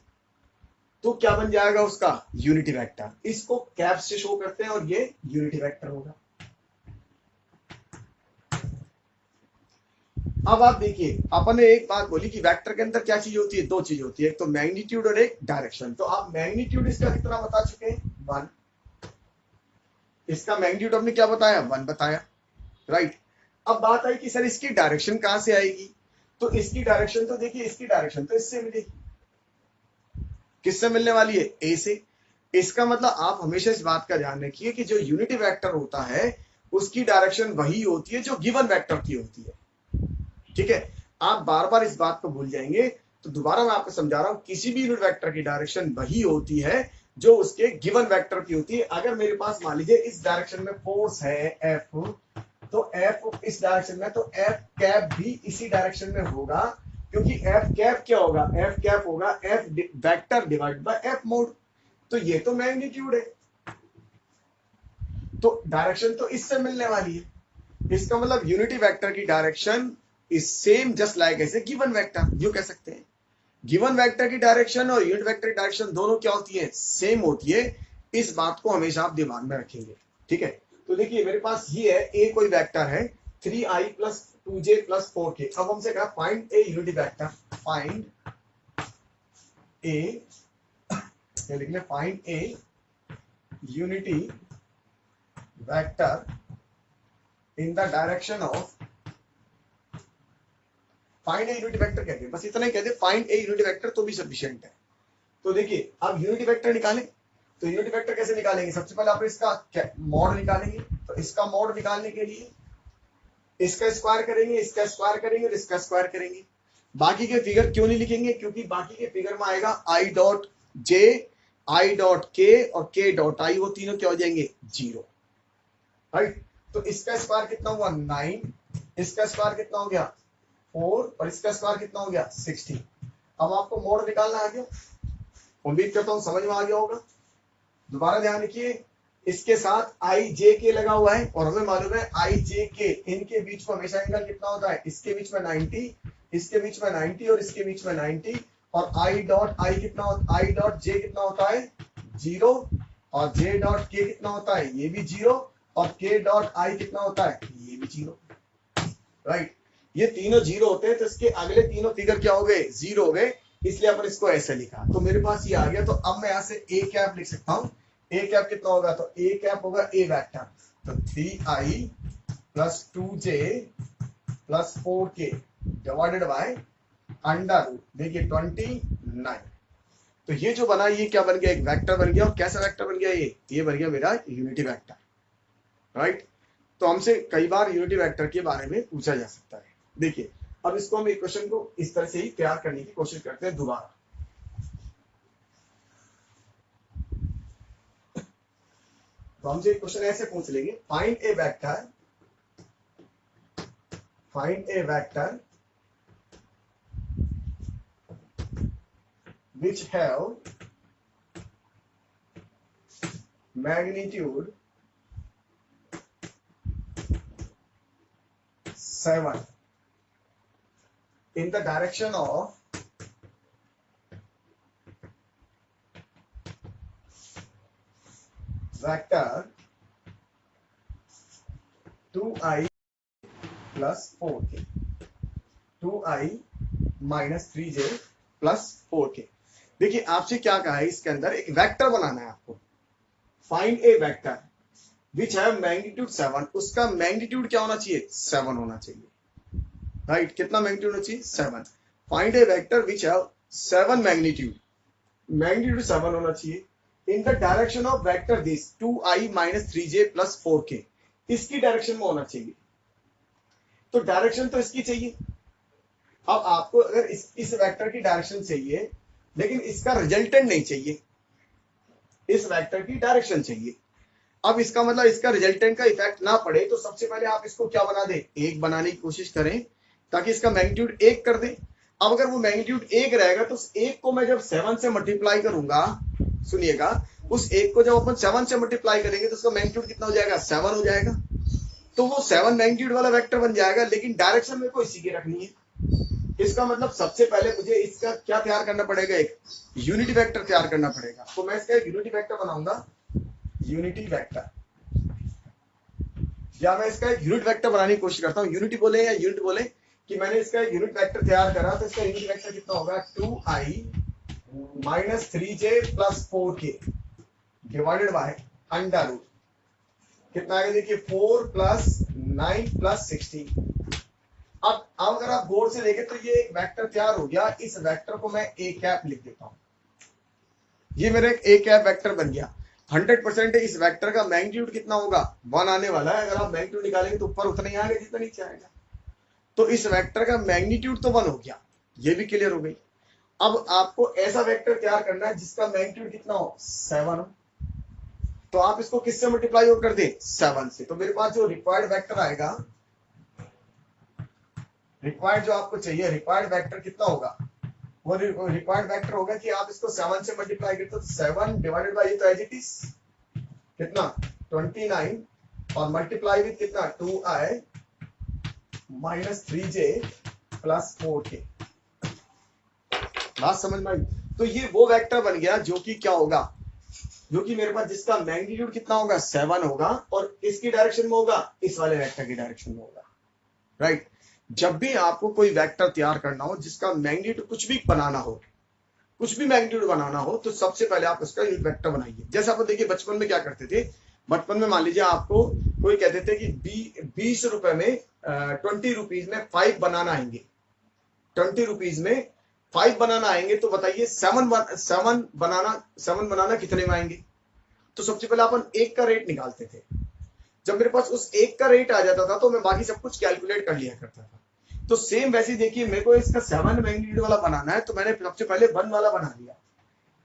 तो क्या बन जाएगा उसका यूनिटी वेक्टर। इसको कैप से शो करते हैं और ये यूनिटी वेक्टर होगा। अब आप देखिए अपन ने एक बात बोली कि वेक्टर के अंदर क्या चीज होती है, दो चीज होती है, एक तो मैग्नीट्यूड और एक डायरेक्शन। तो आप मैग्नीट्यूड इसका कितना बता चुके हैं 1, इसका मैग्नीट्यूड हमने क्या बताया 1 बताया, राइट। अब बात आई कि सर इसकी डायरेक्शन कहां से आएगी, तो इसकी डायरेक्शन तो देखिए इसकी डायरेक्शन तो इससे मिलेगी, किससे मिलने वाली है ए से। इसका मतलब आप हमेशा इस बात का ध्यान रखिए कि जो यूनिटी वेक्टर होता है उसकी डायरेक्शन वही होती है जो गिवन वेक्टर की होती है, ठीक है। आप बार बार इस बात को भूल जाएंगे तो दोबारा मैं आपको समझा रहा हूं, किसी भी यूनिट वेक्टर की डायरेक्शन वही होती है जो उसके गिवन वेक्टर की होती है। अगर मेरे पास मान लीजिए इस डायरेक्शन में फोर्स है एफ, तो एफ इस डायरेक्शन में, तो एफ कैप भी इसी डायरेक्शन में होगा, क्योंकि एफ कैप क्या होगा, एफ कैप होगा F vector divide by F mode. तो ये तो मैग्नीट्यूड है, तो डायरेक्शन तो इससे मिलने वाली है। इसका मतलब यूनिटी वेक्टर की direction is same just like ऐसे गिवन वेक्टर, यूं कह सकते हैं गिवन वेक्टर की डायरेक्शन और यूनिट वेक्टर की डायरेक्शन दोनों क्या होती है, सेम होती है। इस बात को हमेशा आप दिमाग में रखेंगे, ठीक है। तो देखिए मेरे पास ये है ए कोई वेक्टर है 3i plus 2j plus 4k। अब हमसे कहा find a unity vector, find a, क्या लिख लें, find a unity vector in the direction of, find a unity vector कहते हैं, बस इतना ही कहते हैं, फाइंड ए यूनिटी वेक्टर तो भी सफिशिएंट है। तो देखिए अब यूनिटी वेक्टर निकालें, तो यूनिटी वेक्टर कैसे निकालेंगे, सबसे पहले आप इसका मॉड निकालेंगे। तो इसका मॉड निकालने के लिए इसका स्क्वायर करेंगे, इसका स्क्वायर करेंगे और इसका स्क्वायर करेंगे। बाकी के फिगर क्यों नहीं लिखेंगे, क्योंकि बाकी के फिगर में आएगा I dot J, I dot के और के डॉट आई, वो तीनों क्या हो जाएंगे, 0, राइट। तो इसका स्क्वायर कितना हुआ 9, इसका स्क्वायर कितना हो गया 4 और इसका स्क्वायर कितना हो गया 16। अब आपको मोड निकालना आ गया, उम्मीद करता हूं समझ में आ गया होगा। दोबारा ध्यान रखिए, इसके साथ आई जे के लगा हुआ है और हमें मालूम है आई जे के, इनके बीच में हमेशा एंगल कितना होता है, इसके बीच में 90, इसके बीच में 90 और इसके बीच में 90, और आई डॉट आई कितना होता, आई डॉट जे कितना होता है 0 और जे डॉट के कितना होता है, ये भी 0 और के डॉट आई कितना होता है, ये भी 0, राइट। ये तीनों 0 होते हैं, तो इसके अगले तीनों फिगर क्या हो गए, 0 हो गए, इसलिए अपन इसको ऐसे लिखा। तो मेरे पास ये आ गया, तो अब मैं यहाँ से ए कैप लिख सकता हूँ। ए कैप कितना होगा, तो ए कैप होगा ए वेक्टर, तो 3i plus 2j plus 4k divided by under root, देखिए 29। तो ये जो बना, ये क्या बन गया, एक वेक्टर बन गया। और कैसा वेक्टर बन गया, ये बन गया मेरा यूनिटी वेक्टर, राइट। तो हमसे कई बार यूनिटी वेक्टर के बारे में पूछा जा सकता है। देखिए अब इसको हम इक्वेशन को इस तरह से ही तैयार करने की कोशिश करते हैं दोबारा। तो हमसे क्वेश्चन ऐसे पूछ लेंगे, find A vector, find A vector which have magnitude 7 in the direction of vector 2i plus 4k, 2i minus 3j plus 4k। देखिए आपसे क्या कहा है, इसके अंदर एक वेक्टर बनाना है आपको। Find A vector which have magnitude 7, उसका मैग्नीट्यूड क्या होना चाहिए, 7 होना चाहिए, राइट। कितना मैग्नीट्यूड होना चाहिए, 7। Find A vector which have 7 magnitude, magnitude 7 होना चाहिए इन the direction of vector this 2i minus 3j plus 4k, इसकी डायरेक्शन में होना चाहिए। तो डायरेक्शन तो इसकी चाहिए। अब आपको अगर इस वेक्टर की डायरेक्शन चाहिए, लेकिन इसका रिजल्टेंट नहीं चाहिए, इस वेक्टर की डायरेक्शन चाहिए। अब इसका मतलब इसका रिजल्टेंट का इफेक्ट ना पड़े, तो सबसे पहले आप इसको क्या बना दें, 1 बनाने की कोशिश करें, ताकि इसका मैग्नीट्यूड 1 कर दें। अब अगर वो मैग्नीट्यूड 1 रहेगा, तो उस 1 को मैं जब 7 से मल्टीप्लाई करूंगा, सुनिएगा, उस 1 को जब अपन 7 से मल्टीप्लाई करेंगे तो उसका मैग्नीट्यूड कितना हो जाएगा, 7 हो जाएगा। तो वो 7 मैग्नीट्यूड वाला वेक्टर बन जाएगा, लेकिन डायरेक्शन मेरे को इसी की रखनी है। इसका मतलब सबसे पहले मुझे इसका क्या तैयार करना पड़ेगा, एक यूनिटी वेक्टर तैयार करना पड़ेगा। तो मैं इसका एक यूनिटी वेक्टर बनाऊंगा, यूनिटी वेक्टर, या मैं इसका एक यूनिट वेक्टर बनाने की कोशिश करता हूँ। यूनिटी बोले या यूनिट बोले, कि मैंने इसका एक यूनिट वेक्टर तैयार करा, तो इसका यूनिट वेक्टर कितना होगा, 2i minus 3j plus 4k divided by under root, कितना आएगा, देखिए 4 प्लस 9 प्लस 16। अब अगर आप गौर से देखें तो ये एक वेक्टर तैयार हो गया। इस वेक्टर को मैं ए कैप लिख देता हूं, ये मेरा एक ए कैप वेक्टर बन गया। 100% इस वेक्टर का मैग्नीट्यूड कितना होगा, 1 आने वाला है। अगर आप मैग्नीट्यूड निकालेंगे तो ऊपर उतना ही आएगा जितना नीचे आएगा। तो इस वेक्टर का मैग्नीट्यूड तो 1 हो गया, ये भी क्लियर हो गई। अब आपको ऐसा वेक्टर तैयार करना है जिसका मैग्नीट्यूड कितना हो, 7 हो। तो आप इसको किससे मल्टीप्लाई कर दें, 7 से। तो मेरे पास जो रिक्वायर्ड वेक्टर आएगा, रिक्वायर्ड जो आपको चाहिए, रिक्वायर्ड वेक्टर कितना होगा, वो रिक्वायर्ड वेक्टर होगा कि आप इसको 7 से मल्टीप्लाई करते हो, तो 7 डिवाइडेड बाय, ये तो एज इट इज कितना 29 और मल्टीप्लाई विद कितना 2i minus 3j plus 4k। बात समझ में आई। तो ये वो वेक्टर बन गया जो कि क्या होगा, जो कि मेरे पास जिसका मैग्नीट्यूड कितना होगा, 7 होगा, और इसकी डायरेक्शन में होगा, इस वाले वेक्टर की डायरेक्शन में होगा, राइट। जब भी आपको कोई वेक्टर तैयार करना हो जिसका मैग्नीट्यूड कुछ भी बनाना हो, कुछ भी मैग्नीट्यूड बनाना हो तो सबसे पहले आप उसका यूनिट वेक्टर बनाइए। जैसे आप देखिए बचपन में क्या करते थे, बचपन में मान लीजिए आपको कोई कहते थे कि 20 रुपए में 20 रुपीज में 5 बनाना आएंगे, 20 रुपीज में 5 बनाना आएंगे, तो बताइए 7 बनाना कितने में आएंगे। तो सबसे पहले अपन एक का रेट निकालते थे। जब मेरे पास उस एक का रेट आ जाता था तो मैं बाकी सब कुछ कैलकुलेट कर लिया करता था। तो सेम वैसे ही देखिए, मेरे को इसका 7 मैग्नीट्यूड वाला बनाना है, तो मैंने सबसे पहले 1 वाला बना दिया,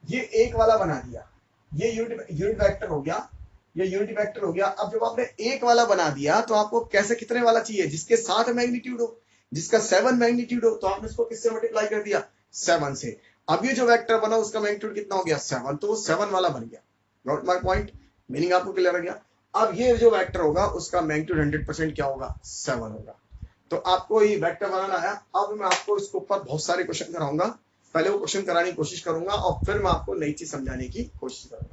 ये 1 वाला बना दिया, ये यूनिट वेक्टर हो गया, ये यूनिट वेक्टर हो गया। अब जब आपने 1 वाला बना दिया तो आपको कैसे कितने वाला चाहिए, जिसके 7 मैग्नीट्यूड हो, जिसका 7 मैग्नीट्यूड हो, तो आपने इसको किससे मल्टीप्लाई कर दिया, 7 से। अब ये जो वेक्टर बना उसका मैग्नीट्यूड कितना हो गया, 7, तो वो 7 वाला बन गया। नोट माय पॉइंट, मीनिंग आपको क्लियर हो गया। अब ये जो वेक्टर होगा उसका मैग्नीट्यूड 100% क्या होगा, 7 होगा। तो आपको ये वेक्टर बनाना है। अब मैं आपको इसके ऊपर बहुत सारे क्वेश्चन कराऊंगा, पहले वो क्वेश्चन कराने की कोशिश करूंगा और फिर मैं आपको नई चीज समझाने की कोशिश करूंगा।